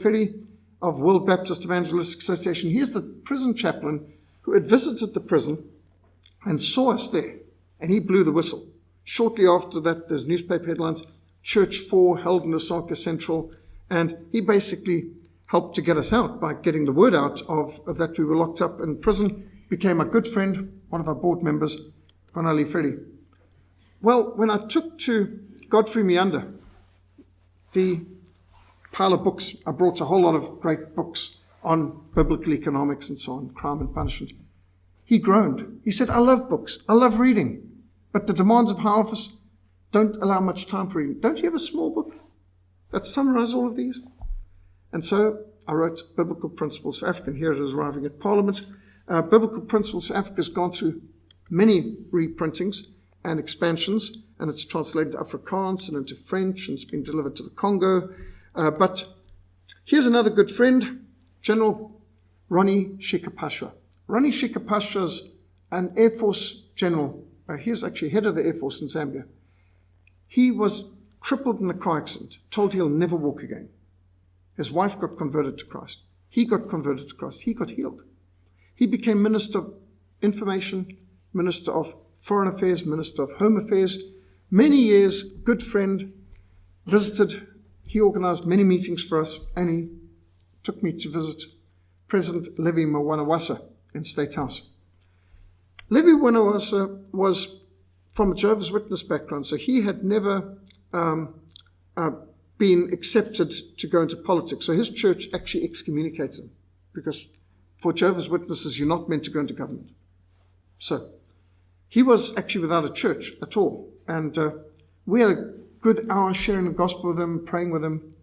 Ferry of World Baptist Evangelistic Association, he is the prison chaplain who had visited the prison and saw us there, and he blew the whistle. Shortly after that, there's newspaper headlines, Church 4 held in Lusaka Central, and he basically helped to get us out by getting the word out of that we were locked up in prison, became a good friend, one of our board members, Bonali Ferry. Well, when I took to Godfrey Miyanda the pile of books, I brought a whole lot of great books on biblical economics and so on, crime and punishment. He groaned. He said, "I love books. I love reading. But the demands of high office don't allow much time for reading. Don't you have a small book that summarizes all of these?" And so I wrote Biblical Principles for Africa, and here it is arriving at Parliament. Biblical Principles for Africa has gone through many reprintings and expansions, and it's translated to Afrikaans and into French, and it's been delivered to the Congo. But here's another good friend, General Ronnie Shikapashwa. Ronnie Shikapashwa is an Air Force general. He's actually head of the Air Force in Zambia. He was crippled in a car accident, told he'll never walk again. His wife got converted to Christ. He got converted to Christ. He got healed. He became Minister of Information, Minister of Foreign Affairs, Minister of Home Affairs. Many years, good friend, visited. He organized many meetings for us, and he took me to visit President Levi Mwanawasa in State House. Levi Mwanawasa was from a Jehovah's Witness background, so he had never been accepted to go into politics. So his church actually excommunicated him, because for Jehovah's Witnesses, you're not meant to go into government. So he was actually without a church at all. And we had a good hour sharing the gospel with him, praying with him,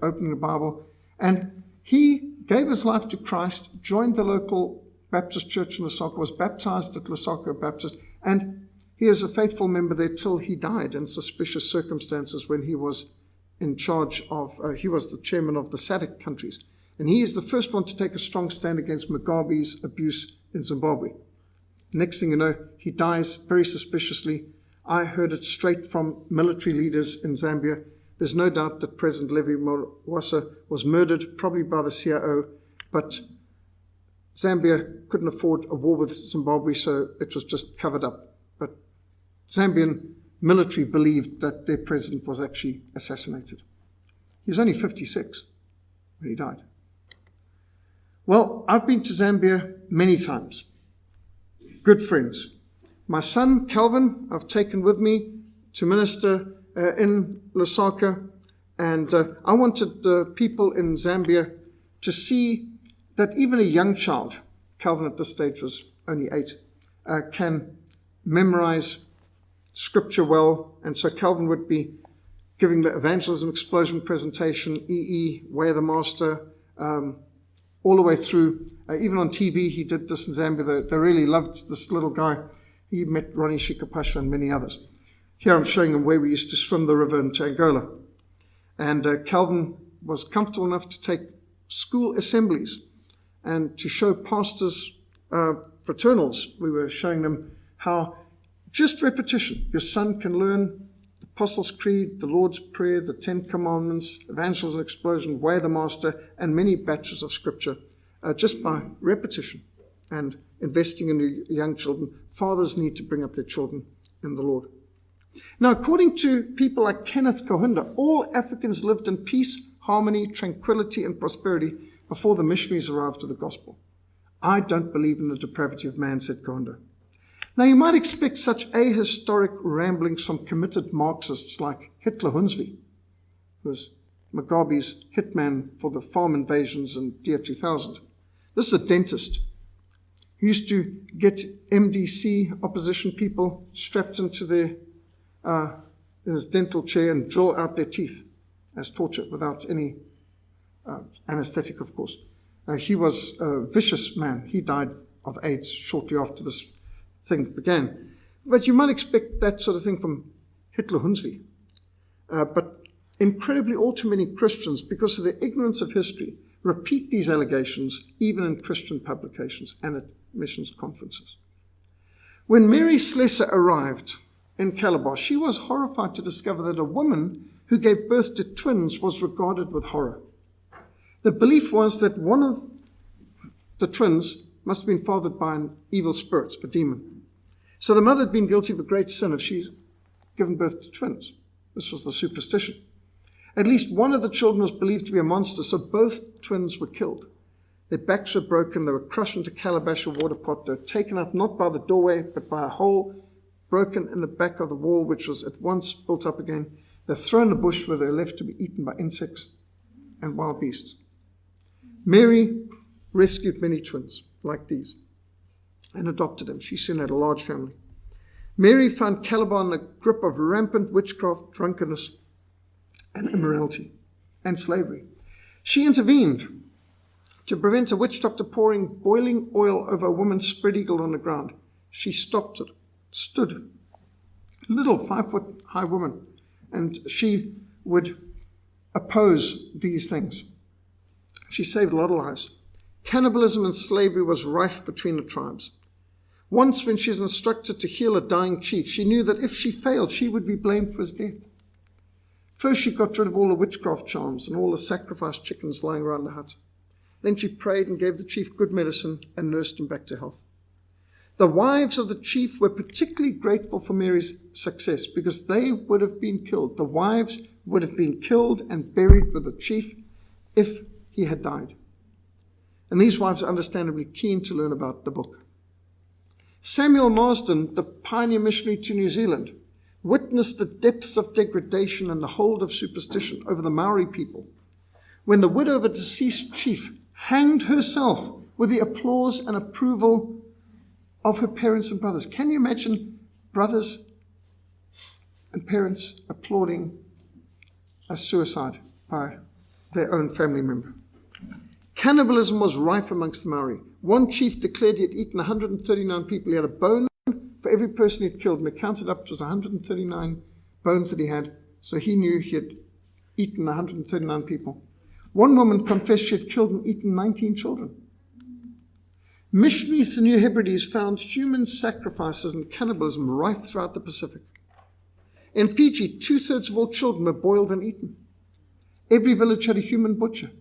opening the Bible. And he gave his life to Christ, joined the local Baptist church in Lusaka, was baptized at Lusaka Baptist, and he is a faithful member there till he died in suspicious circumstances when he was in charge of, he was the chairman of the SADC countries. And he is the first one to take a strong stand against Mugabe's abuse in Zimbabwe. Next thing you know, he dies very suspiciously. I heard it straight from military leaders in Zambia. There's no doubt that President Levi Mwanawasa was murdered, probably by the CIO, but Zambia couldn't afford a war with Zimbabwe, so it was just covered up. But Zambian military believed that their president was actually assassinated. He's only 56 when he died. Well, I've been to Zambia many times. Good friends. My son, Calvin, I've taken with me to minister in Lusaka, and I wanted the people in Zambia to see that even a young child, Calvin at this stage was only 8, can memorize scripture well. And so Calvin would be giving the evangelism explosion presentation, Way of the Master, all the way through. Even on TV, he did this in Zambia. They really loved this little guy. He met Ronnie Shikapashwa and many others. Here I'm showing them where we used to swim the river into Angola. And Calvin was comfortable enough to take school assemblies and to show pastors fraternals. We were showing them how just repetition, your son can learn the Apostles' Creed, the Lord's Prayer, the Ten Commandments, Evangelism Explosion, Way of the Master, and many batches of Scripture, just by repetition and investing in your young children. Fathers need to bring up their children in the Lord. Now, according to people like Kenneth Kaunda, all Africans lived in peace, harmony, tranquility, and prosperity before the missionaries arrived with the gospel. I don't believe in the depravity of man, said Kaunda. Now, you might expect such ahistoric ramblings from committed Marxists like Hitler Hunsvi, who was Mugabe's hitman for the farm invasions in year 2000. This is a dentist who used to get MDC opposition people strapped into his dental chair and draw out their teeth as torture without any anesthetic, of course. He was a vicious man. He died of AIDS shortly after this thing began. But you might expect that sort of thing from Hitler Hunsvi. But incredibly, all too many Christians, because of their ignorance of history, repeat these allegations even in Christian publications and at missions conferences. When Mary Slessor arrived in Calabar, she was horrified to discover that a woman who gave birth to twins was regarded with horror. The belief was that one of the twins must have been fathered by an evil spirit, a demon. So the mother had been guilty of a great sin if she's given birth to twins. This was the superstition. At least one of the children was believed to be a monster, so both twins were killed. Their backs were broken, they were crushed into calabash or water pot, they were taken out not by the doorway, but by a hole broken in the back of the wall, which was at once built up again. They're thrown in the bush where they're left to be eaten by insects and wild beasts. Mary rescued many twins like these and adopted them. She soon had a large family. Mary found Calabar in the grip of rampant witchcraft, drunkenness, and immorality, and slavery. She intervened to prevent a witch doctor pouring boiling oil over a woman's spread eagle on the ground. She stopped it, stood, little 5-foot high woman, and she would oppose these things. She saved a lot of lives. Cannibalism and slavery was rife between the tribes. Once when she was instructed to heal a dying chief, she knew that if she failed, she would be blamed for his death. First, she got rid of all the witchcraft charms and all the sacrificed chickens lying around the hut. Then she prayed and gave the chief good medicine and nursed him back to health. The wives of the chief were particularly grateful for Mary's success because they would have been killed. The wives would have been killed and buried with the chief if he had died. And these wives are understandably keen to learn about the book. Samuel Marsden, the pioneer missionary to New Zealand, witnessed the depths of degradation and the hold of superstition over the Maori people when the widow of a deceased chief hanged herself with the applause and approval of her parents and brothers. Can you imagine brothers and parents applauding a suicide by their own family member? Cannibalism was rife amongst the Maori. One chief declared he had eaten 139 people. He had a bone for every person he'd killed, and they counted up, it was 139 bones that he had, so he knew he had eaten 139 people. One woman confessed she had killed and eaten 19 children. Missionaries to New Hebrides found human sacrifices and cannibalism rife throughout the Pacific. In Fiji, 2/3 of all children were boiled and eaten. Every village had a human butcher.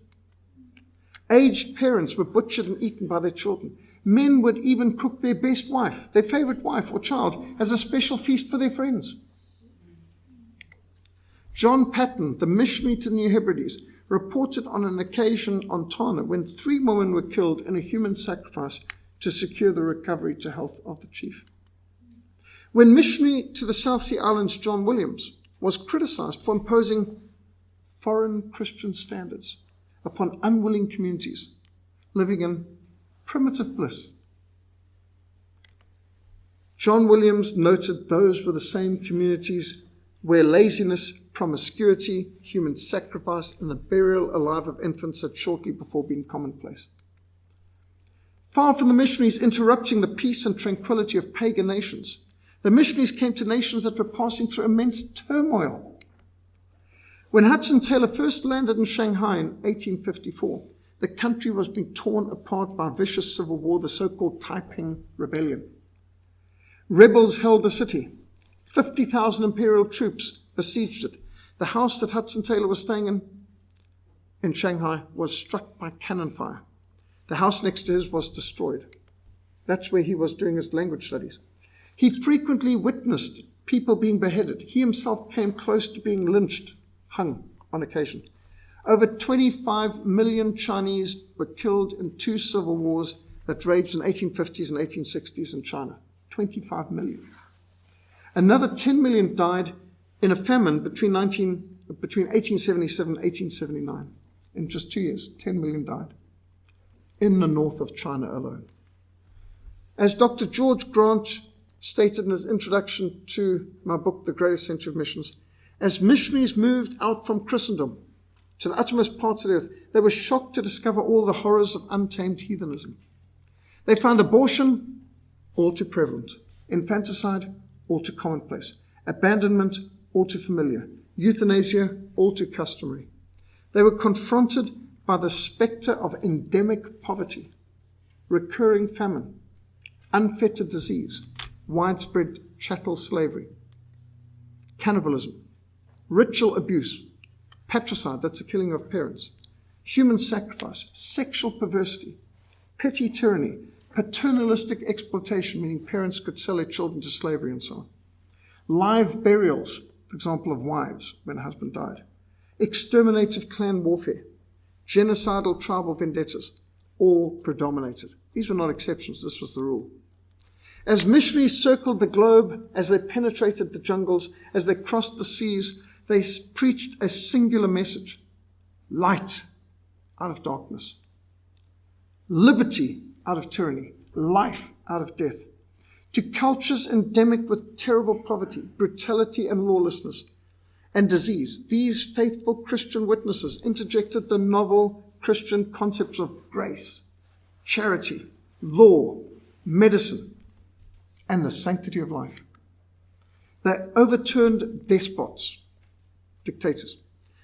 Aged parents were butchered and eaten by their children. Men would even cook their best wife, their favorite wife or child, as a special feast for their friends. John Patton, the missionary to the New Hebrides, reported on an occasion on Tana when 3 women were killed in a human sacrifice to secure the recovery to health of the chief. When missionary to the South Sea Islands, John Williams, was criticized for imposing foreign Christian standards upon unwilling communities living in primitive bliss. John Williams noted those were the same communities where laziness, promiscuity, human sacrifice, and the burial alive of infants had shortly before been commonplace. Far from the missionaries interrupting the peace and tranquility of pagan nations, the missionaries came to nations that were passing through immense turmoil. When Hudson Taylor first landed in Shanghai in 1854, the country was being torn apart by a vicious civil war, the so-called Taiping Rebellion. Rebels held the city. 50,000 imperial troops besieged it. The house that Hudson Taylor was staying in Shanghai was struck by cannon fire. The house next to his was destroyed. That's where he was doing his language studies. He frequently witnessed people being beheaded. He himself came close to being lynched, hung on occasion. Over 25 million Chinese were killed in 2 civil wars that raged in the 1850s and 1860s in China. 25 million. Another 10 million died in a famine between 1877 and 1879. In just 2 years, 10 million died in the north of China alone. As Dr. George Grant stated in his introduction to my book, The Greatest Century of Missions, as missionaries moved out from Christendom to the uttermost parts of the earth, they were shocked to discover all the horrors of untamed heathenism. They found abortion all too prevalent, infanticide all too commonplace, abandonment all too familiar, euthanasia all too customary. They were confronted by the specter of endemic poverty, recurring famine, unfettered disease, widespread chattel slavery, cannibalism, ritual abuse, patricide, that's the killing of parents, human sacrifice, sexual perversity, petty tyranny, paternalistic exploitation, meaning parents could sell their children to slavery and so on, live burials, for example, of wives when a husband died, exterminative clan warfare, genocidal tribal vendettas, all predominated. These were not exceptions, this was the rule. As missionaries circled the globe, as they penetrated the jungles, as they crossed the seas, they preached a singular message: light out of darkness, liberty out of tyranny, life out of death. To cultures endemic with terrible poverty, brutality and lawlessness and disease, these faithful Christian witnesses interjected the novel Christian concepts of grace, charity, law, medicine, and the sanctity of life. They overturned despots, dictators.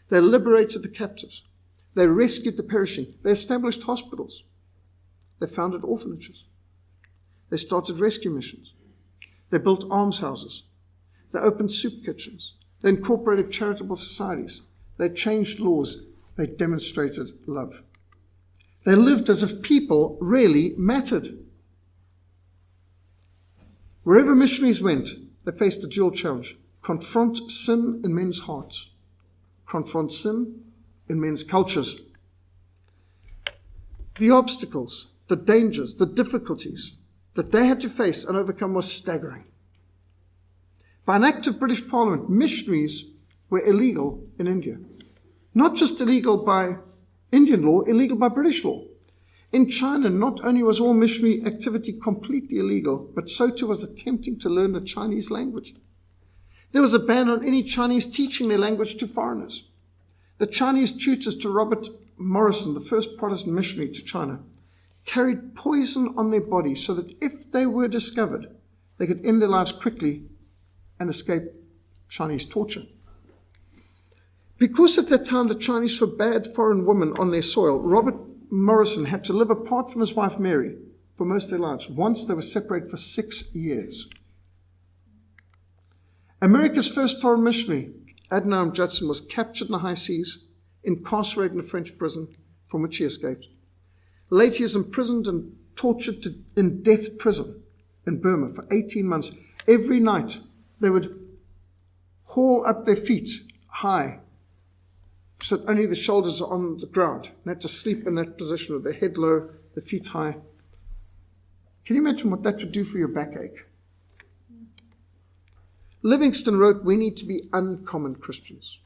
They liberated the captives. They rescued the perishing. They established hospitals. They founded orphanages. They started rescue missions. They built almshouses. They opened soup kitchens. They incorporated charitable societies. They changed laws. They demonstrated love. They lived as if people really mattered. Wherever missionaries went, they faced a dual challenge. Confront sin in men's hearts. Confront sin in men's cultures. The obstacles, the dangers, the difficulties that they had to face and overcome was staggering. By an act of British Parliament, missionaries were illegal in India. Not just illegal by Indian law, illegal by British law. In China, not only was all missionary activity completely illegal, but so too was attempting to learn the Chinese language. There was a ban on any Chinese teaching their language to foreigners. The Chinese tutors to Robert Morrison, the first Protestant missionary to China, carried poison on their bodies so that if they were discovered, they could end their lives quickly and escape Chinese torture. Because at that time the Chinese forbade foreign women on their soil, Robert Morrison had to live apart from his wife Mary for most of their lives. Once they were separated for 6 years. America's first foreign missionary, Adoniram Judson, was captured in the high seas, incarcerated in a French prison from which he escaped. Later he was imprisoned and tortured in death prison in Burma for 18 months. Every night they would haul up their feet high so that only the shoulders are on the ground. They had to sleep in that position with their head low, the feet high. Can you imagine what that would do for your backache? Livingston wrote, "We need to be uncommon Christians.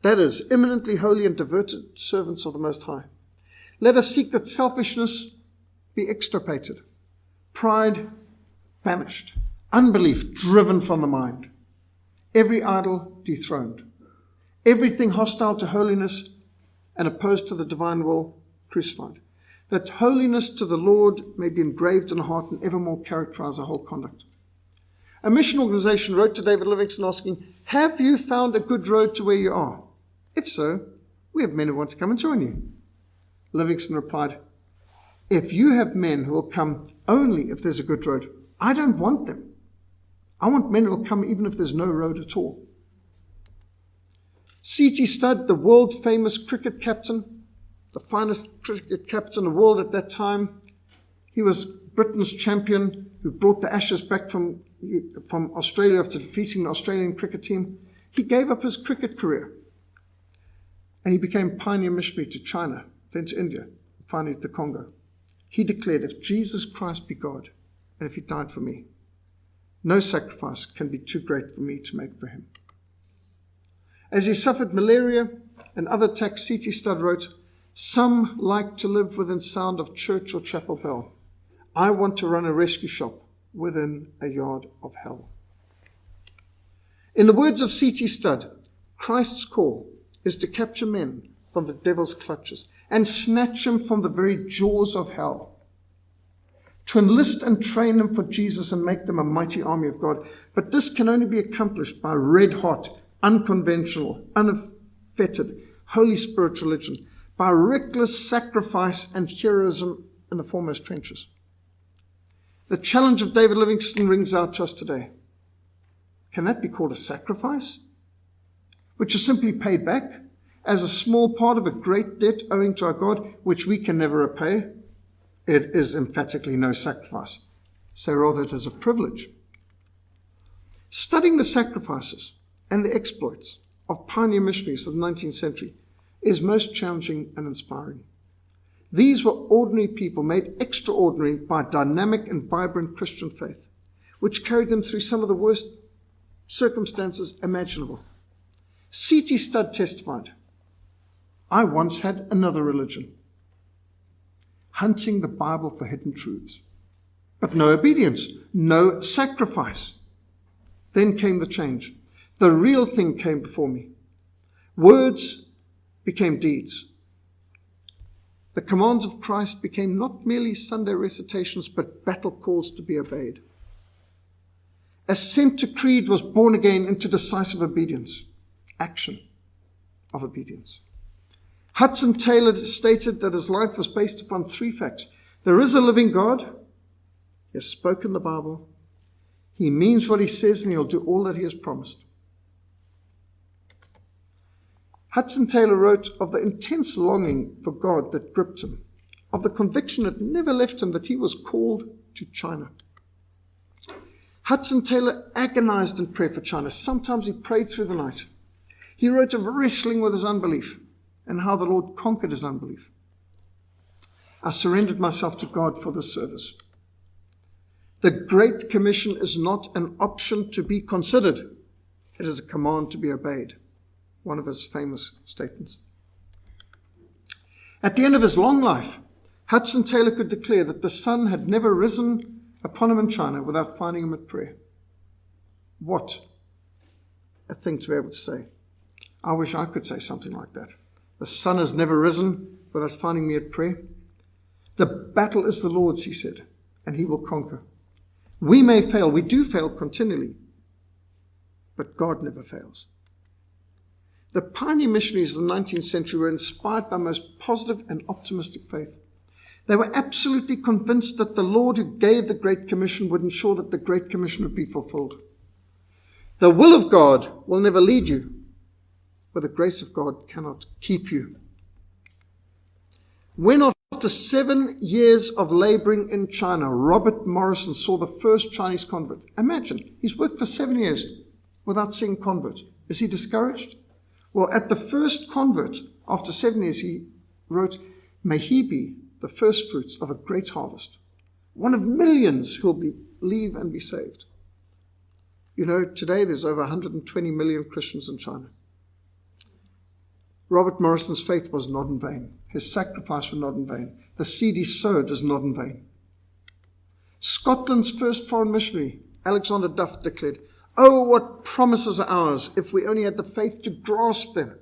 That is, eminently holy and devoted servants of the Most High. Let us seek that selfishness be extirpated, pride banished, unbelief driven from the mind, every idol dethroned, everything hostile to holiness and opposed to the divine will crucified, that holiness to the Lord may be engraved in the heart and evermore characterize our whole conduct." A mission organization wrote to David Livingstone asking, "Have you found a good road to where you are? If so, we have men who want to come and join you." Livingstone replied, "If you have men who will come only if there's a good road, I don't want them. I want men who will come even if there's no road at all." C.T. Studd, the world-famous cricket captain, the finest cricket captain in the world at that time, he was Britain's champion who brought the Ashes back from Australia after defeating the Australian cricket team. He gave up his cricket career and he became pioneer missionary to China, then to India, and finally to the Congo. He declared, "If Jesus Christ be God, and if he died for me, no sacrifice can be too great for me to make for him." As he suffered malaria and other attacks, C.T. Studd wrote, "Some like to live within sound of church or chapel bell. I want to run a rescue shop within a yard of hell." In the words of C.T. Studd, Christ's call is to capture men from the devil's clutches and snatch them from the very jaws of hell, to enlist and train them for Jesus and make them a mighty army of God. But this can only be accomplished by red-hot, unconventional, unfettered, Holy Spirit religion, by reckless sacrifice and heroism in the foremost trenches. The challenge of David Livingstone rings out to us today. Can that be called a sacrifice? Which is simply paid back as a small part of a great debt owing to our God, which we can never repay? It is emphatically no sacrifice. Say rather it is a privilege. Studying the sacrifices and the exploits of pioneer missionaries of the 19th century is most challenging and inspiring. These were ordinary people made extraordinary by dynamic and vibrant Christian faith, which carried them through some of the worst circumstances imaginable. C.T. Studd testified, "I once had another religion, hunting the Bible for hidden truths, but no obedience, no sacrifice. Then came the change. The real thing came before me. Words became deeds. the commands of Christ became not merely Sunday recitations, but battle calls to be obeyed. Assent to creed was born again into decisive obedience, action of obedience. Hudson Taylor stated that his life was based upon three facts. There is a living God. He has spoken the Bible. He means what he says, and he'll do all that he has promised. Hudson Taylor wrote of the intense longing for God that gripped him, of the conviction that never left him that he was called to China. Hudson Taylor agonized in prayer for China. Sometimes he prayed through the night. He wrote of wrestling with his unbelief and how the Lord conquered his unbelief. I surrendered myself to God for this service. The Great Commission is not an option to be considered. It is a command to be obeyed. One of his famous statements. At the end of his long life, Hudson Taylor could declare that the sun had never risen upon him in China without finding him at prayer. What a thing to be able to say. I wish I could say something like that. The sun has never risen without finding me at prayer. The battle is the Lord's, he said, and he will conquer. We may fail. We do fail continually, but God never fails. The pioneer missionaries of the 19th century were inspired by most positive and optimistic faith. They were absolutely convinced that the Lord who gave the Great Commission would ensure that the Great Commission would be fulfilled. The will of God will never lead you, but the grace of God cannot keep you. When after 7 years of laboring in China, Robert Morrison saw the first Chinese convert. Imagine, he's worked for 7 years without seeing a convert. Is he discouraged? Well, at the first convert, after 7 years, he wrote, "May he be the first fruits of a great harvest, one of millions who will believe and be saved." You know, today there's over 120 million Christians in China. Robert Morrison's faith was not in vain. His sacrifice was not in vain. The seed he sowed is not in vain. Scotland's first foreign missionary, Alexander Duff, declared, "Oh, what promises are ours if we only had the faith to grasp them."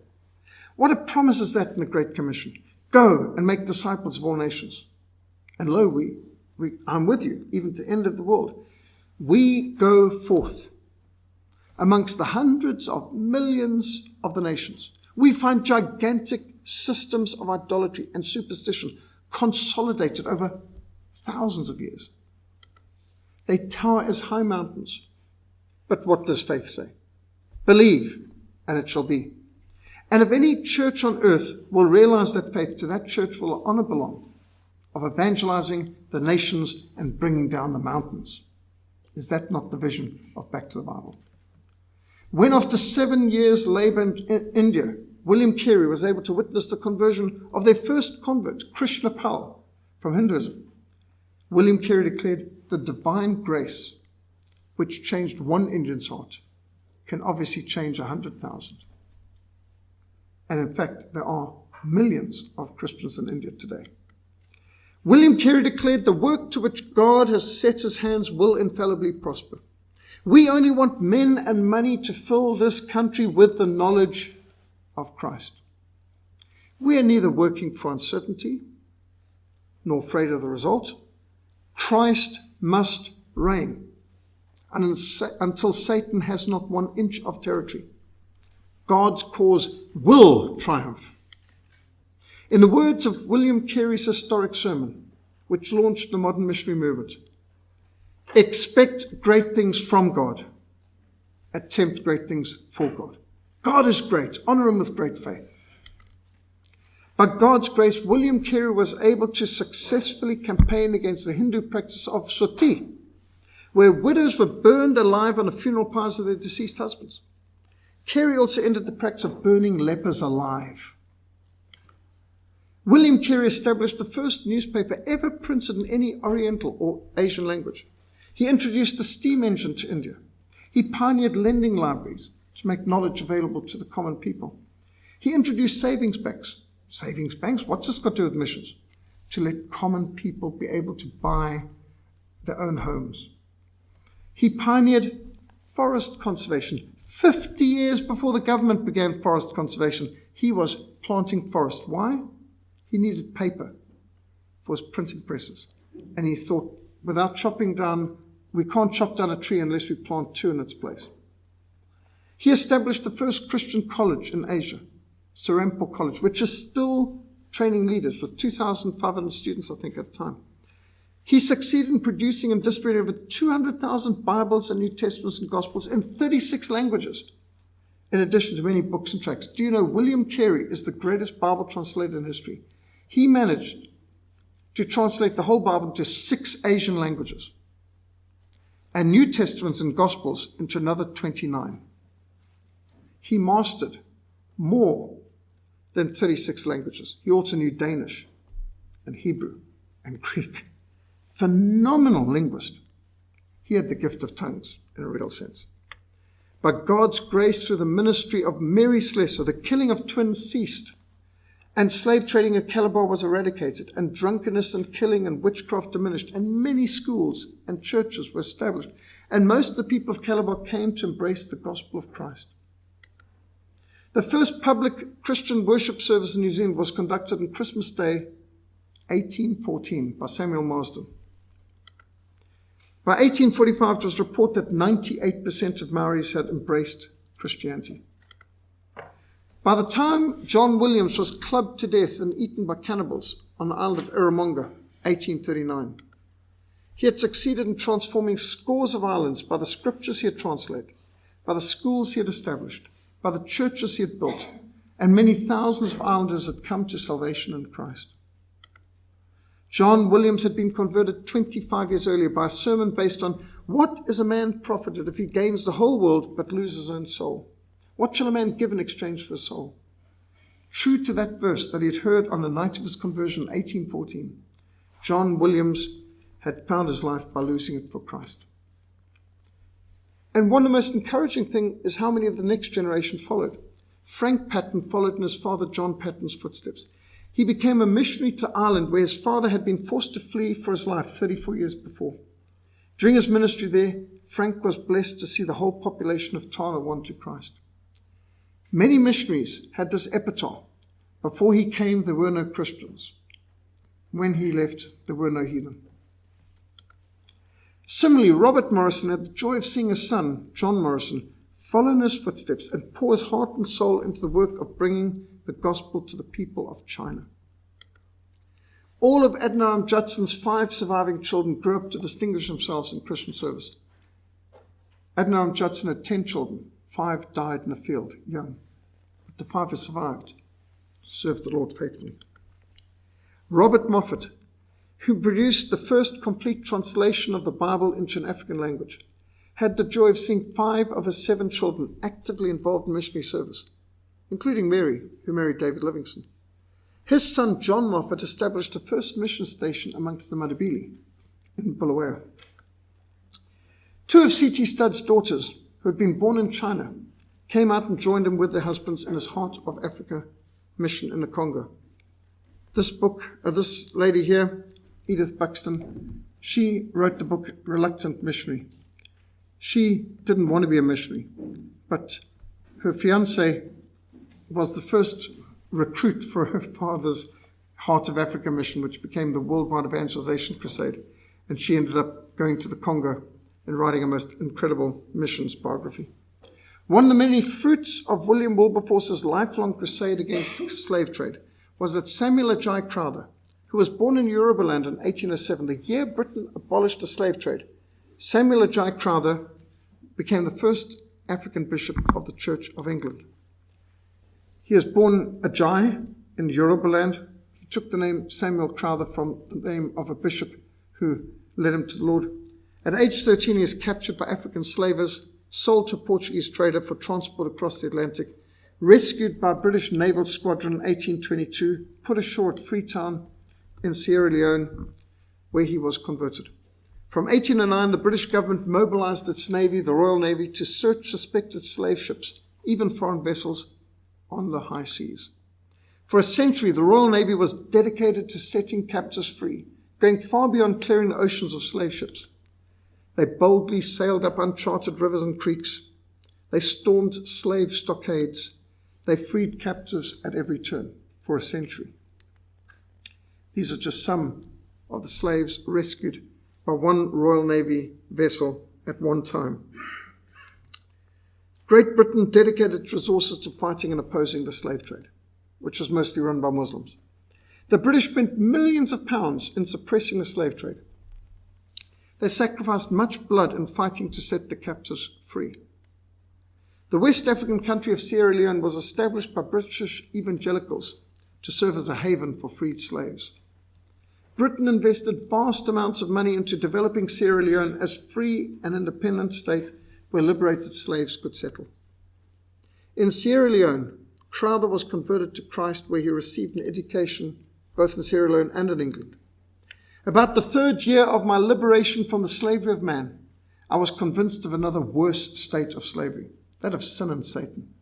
What a promise is that in the Great Commission. Go and make disciples of all nations. And lo, I'm with you, even to the end of the world. We go forth amongst the hundreds of millions of the nations. We find gigantic systems of idolatry and superstition consolidated over thousands of years. They tower as high mountains. But what does faith say? Believe, and it shall be. And if any church on earth will realize that faith, to that church will honor belong of evangelizing the nations and bringing down the mountains. Is that not the vision of Back to the Bible? When after 7 years labor in India, William Carey was able to witness the conversion of their first convert, Krishna Pal, from Hinduism, William Carey declared, "The divine grace which changed one Indian's heart can obviously change 100,000. And in fact, there are millions of Christians in India today. William Carey declared, "The work to which God has set his hands will infallibly prosper. We only want men and money to fill this country with the knowledge of Christ." We are neither working for uncertainty nor afraid of the result. Christ must reign until Satan has not 1 inch of territory. God's cause will triumph. In the words of William Carey's historic sermon, which launched the modern missionary movement, expect great things from God. Attempt great things for God. God is great. Honor him with great faith. By God's grace, William Carey was able to successfully campaign against the Hindu practice of sati, where widows were burned alive on the funeral pyres of their deceased husbands. Carey also ended the practice of burning lepers alive. William Carey established the first newspaper ever printed in any Oriental or Asian language. He introduced the steam engine to India. He pioneered lending libraries to make knowledge available to the common people. He introduced savings banks. Savings banks? What's this got to do with missions? To let common people be able to buy their own homes. He pioneered forest conservation. 50 years before the government began forest conservation, he was planting forest. Why? He needed paper for his printing presses. And he thought, without chopping down, we can't chop down a tree unless we plant two in its place. He established the first Christian college in Asia, Serampore College, which is still training leaders with 2,500 students, I think, at the time. He succeeded in producing and distributing over 200,000 Bibles and New Testaments and Gospels in 36 languages, in addition to many books and tracts. Do you know William Carey is the greatest Bible translator in history? He managed to translate the whole Bible into 6 Asian languages and New Testaments and Gospels into another 29. He mastered more than 36 languages. He also knew Danish and Hebrew and Greek. Phenomenal linguist. He had the gift of tongues in a real sense. By God's grace, through the ministry of Mary Slessor, the killing of twins ceased, and slave trading in Calabar was eradicated, and drunkenness and killing and witchcraft diminished, and many schools and churches were established, and most of the people of Calabar came to embrace the gospel of Christ. The first public Christian worship service in New Zealand was conducted on Christmas Day, 1814, by Samuel Marsden. By 1845, it was reported that 98% of Maoris had embraced Christianity. By the time John Williams was clubbed to death and eaten by cannibals on the island of Erromonga, 1839, he had succeeded in transforming scores of islands by the scriptures he had translated, by the schools he had established, by the churches he had built, and many thousands of islanders had come to salvation in Christ. John Williams had been converted 25 years earlier by a sermon based on, what is a man profited if he gains the whole world but loses his own soul? What shall a man give in exchange for his soul? True to that verse that he had heard on the night of his conversion in 1814, John Williams had found his life by losing it for Christ. And one of the most encouraging things is how many of the next generation followed. Frank Patton followed in his father John Patton's footsteps. He became a missionary to Ireland, where his father had been forced to flee for his life 34 years before. During his ministry there, Frank was blessed to see the whole population of Tana won to Christ. Many missionaries had this epitaph: before he came, there were no Christians. When he left, there were no heathen. Similarly, Robert Morrison had the joy of seeing his son, John Morrison, follow in his footsteps and pour his heart and soul into the work of bringing the gospel to the people of China. All of Adoniram Judson's 5 surviving children grew up to distinguish themselves in Christian service. Adoniram Judson had 10 children. 5 died in the field, young. But the 5 have survived, served the Lord faithfully. Robert Moffat, who produced the first complete translation of the Bible into an African language, had the joy of seeing 5 of his 7 children actively involved in missionary service, including Mary, who married David Livingstone. His son, John Moffat, established the first mission station amongst the Matabele in Bulawayo. 2 of C.T. Studd's daughters, who had been born in China, came out and joined him with their husbands in his Heart of Africa mission in the Congo. This lady here, Edith Buxton, she wrote the book Reluctant Missionary. She didn't want to be a missionary, but her fiancé was the first recruit for her father's Heart of Africa mission, which became the Worldwide Evangelization Crusade. And she ended up going to the Congo and writing a most incredible missions biography. One of the many fruits of William Wilberforce's lifelong crusade against slave trade was that Samuel Ajay Crowther, who was born in Yorubaland in 1807, the year Britain abolished the slave trade, Samuel Ajay Crowther became the first African bishop of the Church of England. He was born Ajay in Yorubaland. He took the name Samuel Crowther from the name of a bishop who led him to the Lord. At age 13, he is captured by African slavers, sold to a Portuguese trader for transport across the Atlantic, rescued by a British naval squadron in 1822, put ashore at Freetown in Sierra Leone, where he was converted. From 1809, the British government mobilized its navy, the Royal Navy, to search suspected slave ships, even foreign vessels, on the high seas. For a century, the Royal Navy was dedicated to setting captives free, going far beyond clearing the oceans of slave ships. They boldly sailed up uncharted rivers and creeks. They stormed slave stockades. They freed captives at every turn for a century. These are just some of the slaves rescued by one Royal Navy vessel at one time. Great Britain dedicated its resources to fighting and opposing the slave trade, which was mostly run by Muslims. The British spent millions of pounds in suppressing the slave trade. They sacrificed much blood in fighting to set the captives free. The West African country of Sierra Leone was established by British evangelicals to serve as a haven for freed slaves. Britain invested vast amounts of money into developing Sierra Leone as free and independent state where liberated slaves could settle. In Sierra Leone, Crowther was converted to Christ, where he received an education both in Sierra Leone and in England. About the third year of my liberation from the slavery of man, I was convinced of another worse state of slavery, that of sin and Satan.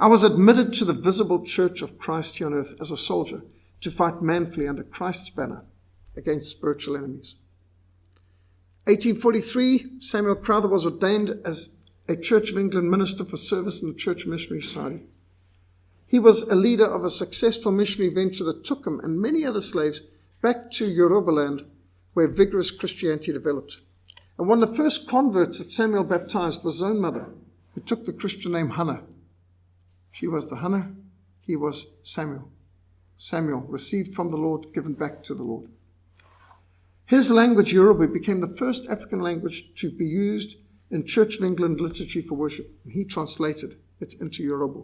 I was admitted to the visible church of Christ here on earth as a soldier to fight manfully under Christ's banner against spiritual enemies. 1843, Samuel Crowther was ordained as a Church of England minister for service in the Church Missionary Society. He was a leader of a successful missionary venture that took him and many other slaves back to Yorubaland, where vigorous Christianity developed. And one of the first converts that Samuel baptized was his own mother, who took the Christian name Hannah. She was the Hannah, he was Samuel. Samuel, received from the Lord, given back to the Lord. His language, Yoruba, became the first African language to be used in Church of England liturgy for worship, and he translated it into Yoruba.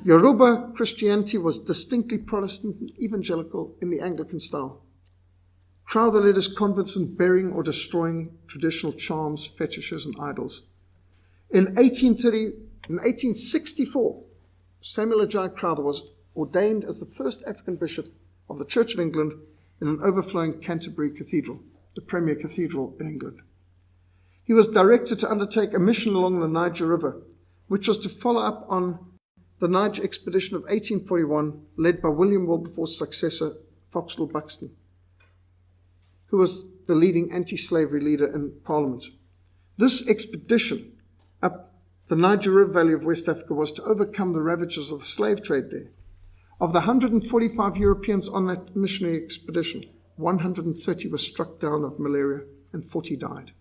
Yoruba Christianity was distinctly Protestant and evangelical in the Anglican style. Crowther led his converts in burying or destroying traditional charms, fetishes, and idols. In 1864, Samuel Ajay Crowther was ordained as the first African bishop of the Church of England in an overflowing Canterbury Cathedral, the premier cathedral in England. He was directed to undertake a mission along the Niger River, which was to follow up on the Niger expedition of 1841, led by William Wilberforce's successor, Foxwell Buxton, who was the leading anti-slavery leader in Parliament. This expedition up the Niger River Valley of West Africa was to overcome the ravages of the slave trade there. Of the 145 Europeans on that missionary expedition, 130 were struck down of malaria and 40 died.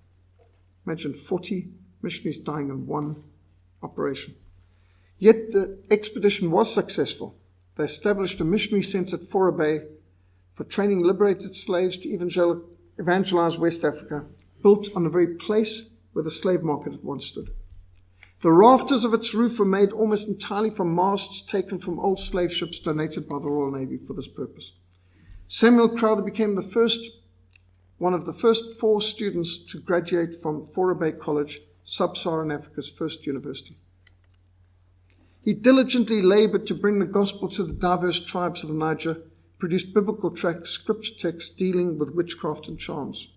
Imagine 40 missionaries dying in one operation. Yet the expedition was successful. They established a missionary center at Fora Bay for training liberated slaves to evangelize West Africa, built on the very place where the slave market had once stood. The rafters of its roof were made almost entirely from masts taken from old slave ships donated by the Royal Navy for this purpose. Samuel Crowther became one of the first 4 students to graduate from Fora Bay College, Sub-Saharan Africa's first university. He diligently labored to bring the gospel to the diverse tribes of the Niger, produced biblical tracts, scripture texts dealing with witchcraft and charms.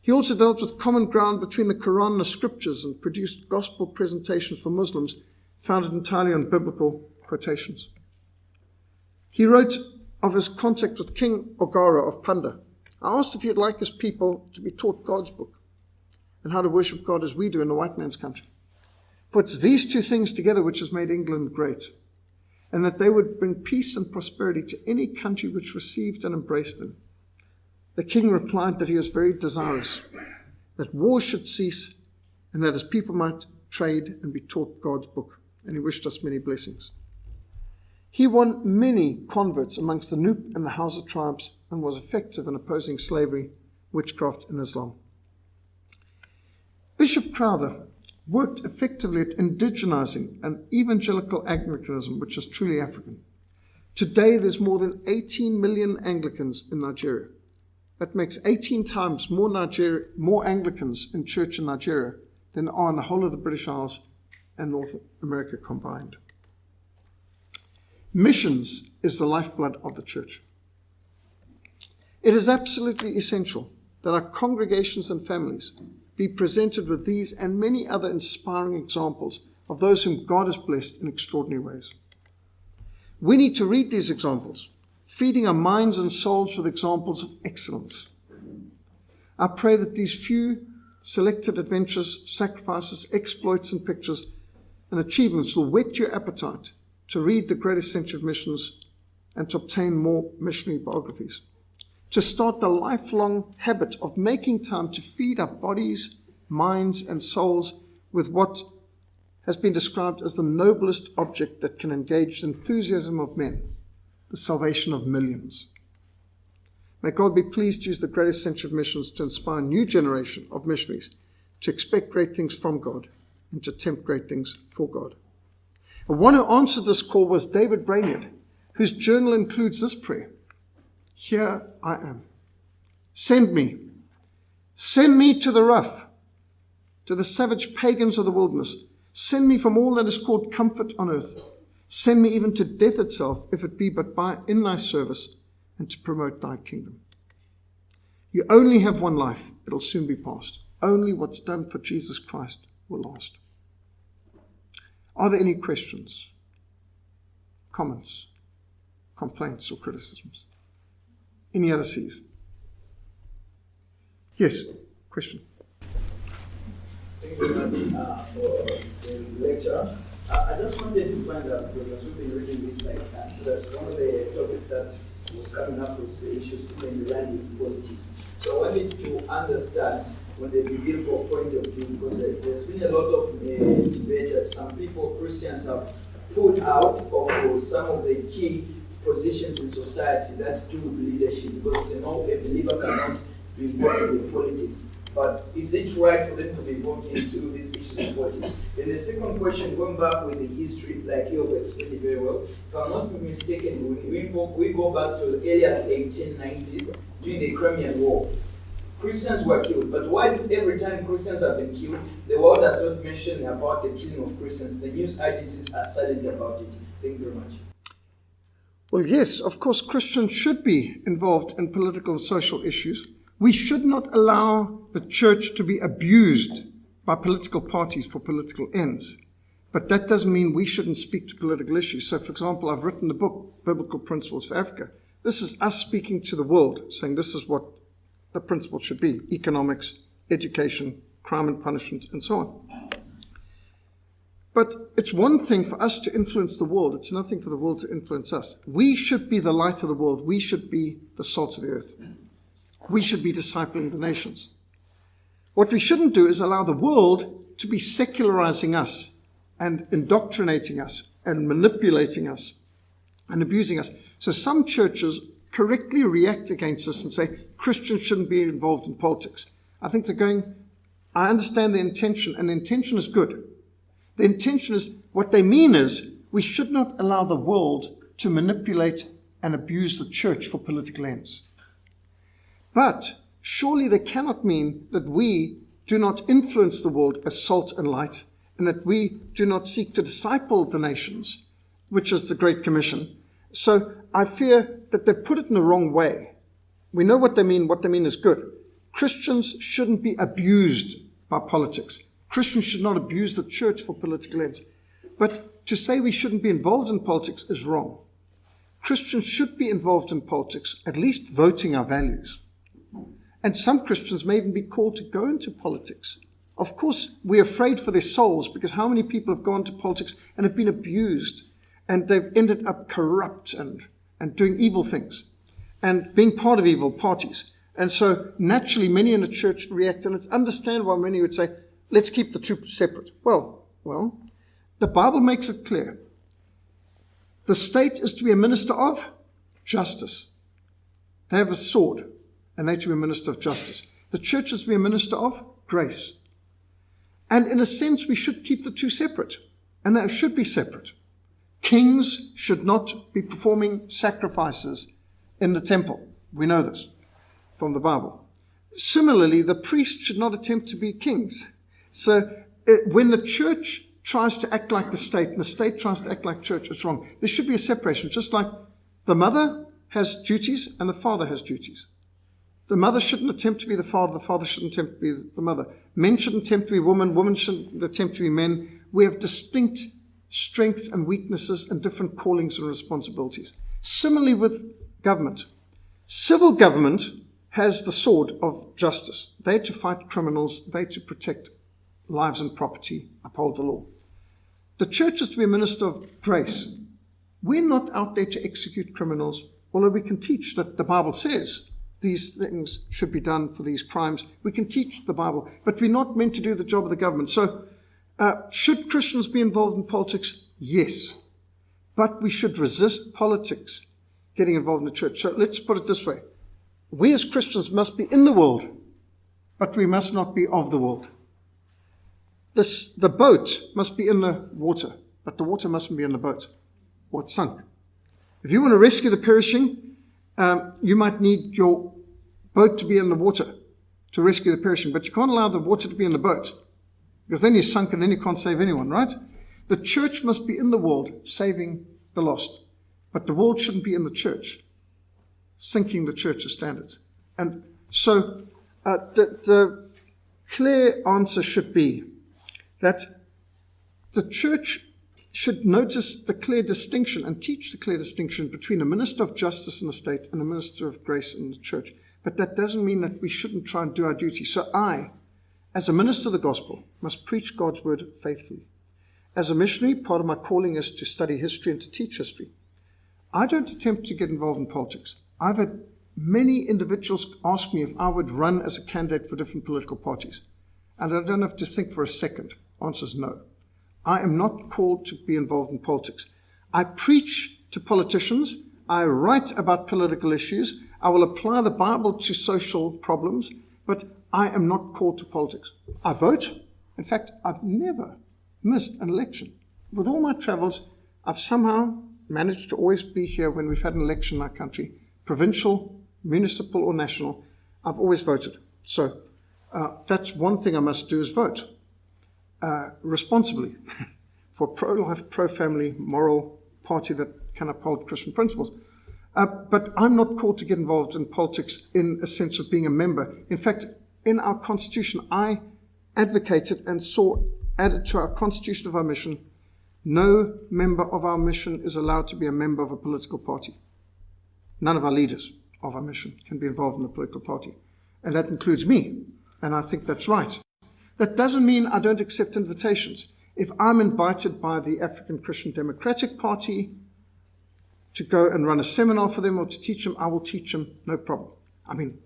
He also dealt with common ground between the Quran and the scriptures and produced gospel presentations for Muslims founded entirely on biblical quotations. He wrote of his contact with King Ogara of Panda. I asked if he'd like his people to be taught God's book and how to worship God as we do in the white man's country. For it's these two things together which has made England great, and that they would bring peace and prosperity to any country which received and embraced them. The king replied that he was very desirous that war should cease and that his people might trade and be taught God's book, and he wished us many blessings. He won many converts amongst the Nupe and the Hausa tribes and was effective in opposing slavery, witchcraft, and Islam. Bishop Crowther worked effectively at indigenizing an evangelical Anglicanism which is truly African. Today there's more than 18 million Anglicans in Nigeria. That makes 18 times more Anglicans in church in Nigeria than are in the whole of the British Isles and North America combined. Missions is the lifeblood of the church. It is absolutely essential that our congregations and families be presented with these and many other inspiring examples of those whom God has blessed in extraordinary ways. We need to read these examples, feeding our minds and souls with examples of excellence. I pray that these few selected adventures, sacrifices, exploits, and pictures and achievements will whet your appetite to read the greatest century of missions and to obtain more missionary biographies. To start the lifelong habit of making time to feed our bodies, minds, and souls with what has been described as the noblest object that can engage the enthusiasm of men, the salvation of millions. May God be pleased to use the greatest century of missions to inspire a new generation of missionaries to expect great things from God and to attempt great things for God. And one who answered this call was David Brainerd, whose journal includes this prayer: "Here I am. Send me. Send me to the rough, to the savage pagans of the wilderness. Send me from all that is called comfort on earth. Send me even to death itself, if it be but in thy service, and to promote thy kingdom." You only have one life. It'll soon be past. Only what's done for Jesus Christ will last. Are there any questions, comments, complaints, or criticisms? Any other C's? Yes, question. Thank you very much for the lecture. I just wanted to find out, because we've been reading this so that's one of the topics that was coming up was the issue of land politics. So I wanted to understand when the biblical point of view, because there's been a lot of debate that some people, Christians, have pulled out of some of the key positions in society that do with leadership, because they know a believer cannot be involved with politics. But is it right for them to be involved into this issue of politics? Then the second question, going back with the history, like you have explained it very well, if I'm not mistaken, we go back to the earliest 1890s during the Crimean War. Christians were killed, but why is it every time Christians have been killed, the world does not mention about the killing of Christians? The news agencies are silent about it. Thank you very much. Well, yes, of course, Christians should be involved in political and social issues. We should not allow the church to be abused by political parties for political ends. But that doesn't mean we shouldn't speak to political issues. So, for example, I've written the book, Biblical Principles for Africa. This is us speaking to the world, saying this is what the principles should be: economics, education, crime and punishment, and so on. But it's one thing for us to influence the world. It's nothing for the world to influence us. We should be the light of the world. We should be the salt of the earth. We should be discipling the nations. What we shouldn't do is allow the world to be secularizing us and indoctrinating us and manipulating us and abusing us. So some churches correctly react against this and say Christians shouldn't be involved in politics. I think they're going, I understand the intention, and the intention is good. The intention is, what they mean is, we should not allow the world to manipulate and abuse the church for political ends. But surely they cannot mean that we do not influence the world as salt and light, and that we do not seek to disciple the nations, which is the Great Commission. So I fear that they put it in the wrong way. We know what they mean. What they mean is good. Christians shouldn't be abused by politics. Christians should not abuse the church for political ends. But to say we shouldn't be involved in politics is wrong. Christians should be involved in politics, at least voting our values. And some Christians may even be called to go into politics. Of course, we're afraid for their souls, because how many people have gone to politics and have been abused, and they've ended up corrupt and doing evil things and being part of evil parties. And so naturally many in the church react, and it's understandable why many would say, let's keep the two separate. Well, the Bible makes it clear. The state is to be a minister of justice. They have a sword, and they're to be a minister of justice. The church is to be a minister of grace. And in a sense, we should keep the two separate, and they should be separate. Kings should not be performing sacrifices in the temple. We know this from the Bible. Similarly, the priests should not attempt to be kings. So when the church tries to act like the state and the state tries to act like church, it's wrong. There should be a separation, just like the mother has duties and the father has duties. The mother shouldn't attempt to be the father shouldn't attempt to be the mother. Men shouldn't attempt to be women shouldn't attempt to be men. We have distinct strengths and weaknesses and different callings and responsibilities. Similarly with government. Civil government has the sword of justice. They're to fight criminals, they're to protect lives and property, uphold the law. The church is to be a minister of grace. We're not out there to execute criminals, although we can teach that the Bible says these things should be done for these crimes. We can teach the Bible, but we're not meant to do the job of the government. So should Christians be involved in politics? Yes. But we should resist politics getting involved in the church. So let's put it this way. We as Christians must be in the world, but we must not be of the world. The boat must be in the water, but the water mustn't be in the boat, or it's sunk. If you want to rescue the perishing, you might need your boat to be in the water to rescue the perishing, but you can't allow the water to be in the boat, because then you're sunk and then you can't save anyone, right? The church must be in the world, saving the lost. But the world shouldn't be in the church, sinking the church's standards. And so the clear answer should be that the church should notice the clear distinction and teach the clear distinction between a minister of justice in the state and a minister of grace in the church. But that doesn't mean that we shouldn't try and do our duty. So I, as a minister of the gospel, must preach God's word faithfully. As a missionary, part of my calling is to study history and to teach history. I don't attempt to get involved in politics. I've had many individuals ask me if I would run as a candidate for different political parties. And I don't have to think for a second. Answer is no. I am not called to be involved in politics. I preach to politicians. I write about political issues. I will apply the Bible to social problems, but I am not called to politics. I vote. In fact, I've never missed an election. With all my travels, I've somehow managed to always be here when we've had an election in our country, provincial, municipal, or national. I've always voted. So that's one thing I must do is vote responsibly for pro-life, pro-family, moral party that can uphold Christian principles. But I'm not called to get involved in politics in a sense of being a member. In fact, in our constitution, I advocated and saw added to our constitution of our mission, no member of our mission is allowed to be a member of a political party. None of our leaders of our mission can be involved in a political party. And that includes me. And I think that's right. That doesn't mean I don't accept invitations. If I'm invited by the African Christian Democratic Party to go and run a seminar for them or to teach them, I will teach them, no problem. I mean,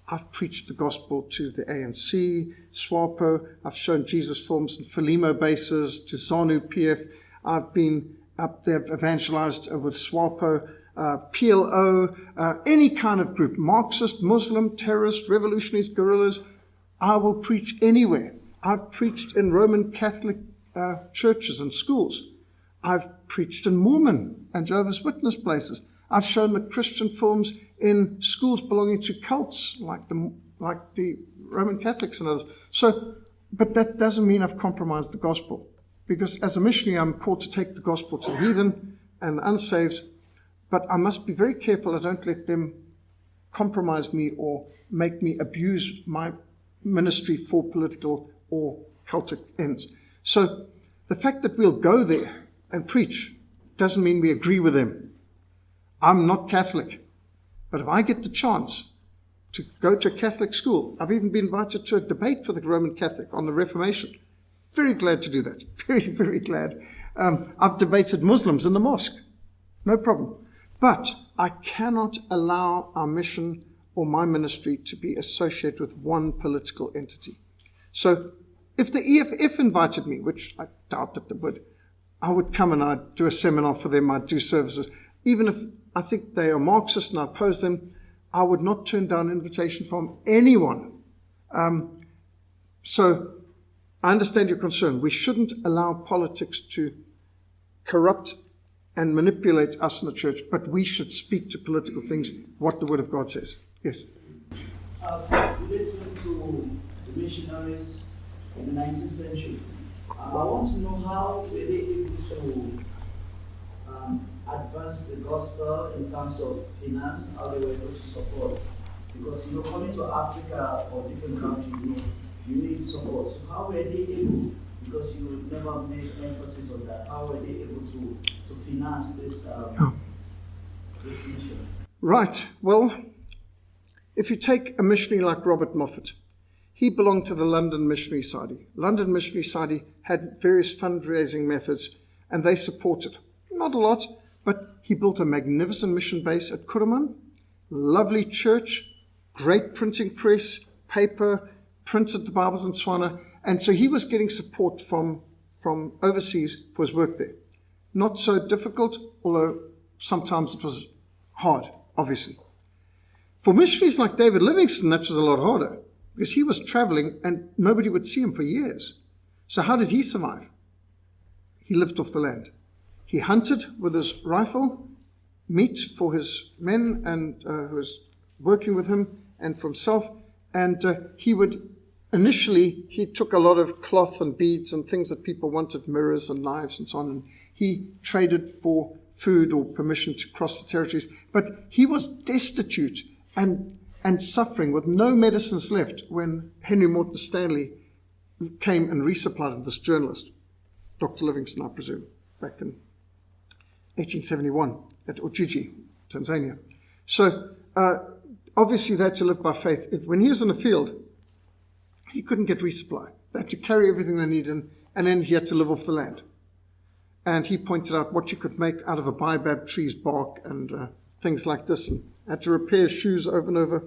I've preached the gospel to the ANC, SWAPO. I've shown Jesus films in Frelimo bases to ZANU PF. I've been up there evangelized with SWAPO, PLO, any kind of group, Marxist, Muslim, terrorist, revolutionaries, guerrillas. I will preach anywhere. I've preached in Roman Catholic churches and schools. I've preached in Mormon and Jehovah's Witness places. I've shown the Christian films in schools belonging to cults like the Roman Catholics and others. So, but that doesn't mean I've compromised the gospel. Because as a missionary, I'm called to take the gospel to the heathen and the unsaved. But I must be very careful I don't let them compromise me or make me abuse my ministry for political or cultic ends. So the fact that we'll go there and preach doesn't mean we agree with them. I'm not Catholic, but if I get the chance to go to a Catholic school, I've even been invited to a debate with a Roman Catholic on the Reformation. Very glad to do that. Very, very glad. I've debated Muslims in the mosque. No problem. But I cannot allow our mission or my ministry to be associated with one political entity. So if the EFF invited me, which I doubt that they would, I would come and I'd do a seminar for them, I'd do services. Even if I think they are Marxist and I oppose them, I would not turn down an invitation from anyone. So I understand your concern. We shouldn't allow politics to corrupt and manipulate us in the church, but we should speak to political things, what the Word of God says. Yes? Relating to the missionaries in the 19th century, I want to know how were they able to advance the gospel in terms of finance, how they were able to support. Because, coming to Africa or different countries, you need support. So how were they able, because you never made emphasis on that, how were they able to finance this mission? Right. Well, if you take a missionary like Robert Moffat, he belonged to the London Missionary Society. London Missionary Society had various fundraising methods, and they supported. Not a lot, But he built a magnificent mission base at Kuruman, lovely church, great printing press, paper, printed the Bibles in Tswana, and so he was getting support from overseas for his work there. Not so difficult, although sometimes it was hard, obviously. For missionaries like David Livingstone, that was a lot harder, because he was traveling and nobody would see him for years. So how did he survive? He lived off the land. He hunted with his rifle, meat for his men and who was working with him and for himself, and he took a lot of cloth and beads and things that people wanted, mirrors and knives and so on, and he traded for food or permission to cross the territories. But he was destitute and suffering with no medicines left when Henry Morton Stanley came and resupplied him, this journalist, Dr. Livingstone, I presume, back in 1871 at Ujiji, Tanzania. So obviously they had to live by faith. When he was in the field, he couldn't get resupply. They had to carry everything they needed, and then he had to live off the land. And he pointed out what you could make out of a baobab tree's bark and things like this, and had to repair his shoes over and over,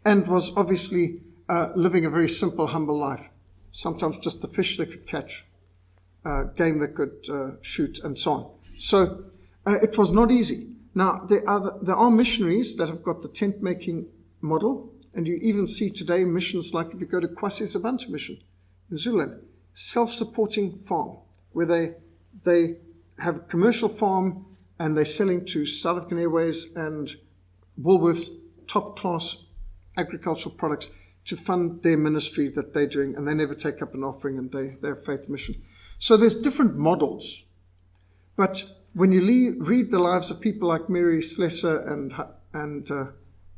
and was obviously living a very simple, humble life. Sometimes just the fish they could catch, game they could shoot, and so on. So it was not easy. Now, there are missionaries that have got the tent-making model, and you even see today missions like if you go to Kwasi Sabantu Mission in Zululand, self-supporting farm, where they have a commercial farm and they're selling to South African Airways and Woolworths top-class agricultural products to fund their ministry that they're doing, and they never take up an offering, and they're a faith mission. So there's different models. But when you read the lives of people like Mary Slessor and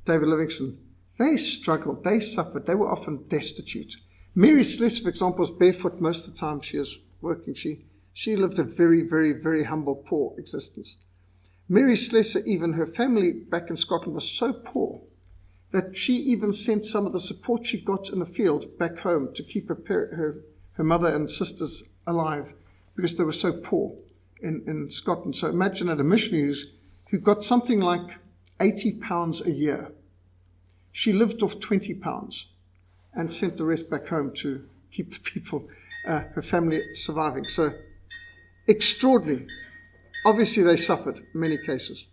David Livingstone, they struggled, they suffered, they were often destitute. Mary Slessor, for example, was barefoot most of the time she was working. She lived a very, very, very humble, poor existence. Mary Slessor, even her family back in Scotland, was so poor that she even sent some of the support she got in the field back home to keep her mother and sisters alive, because they were so poor in Scotland. So imagine a missionary who got something like £80 a year. She lived off £20 and sent the rest back home to keep the people, her family, surviving. So extraordinary. Obviously, they suffered in many cases.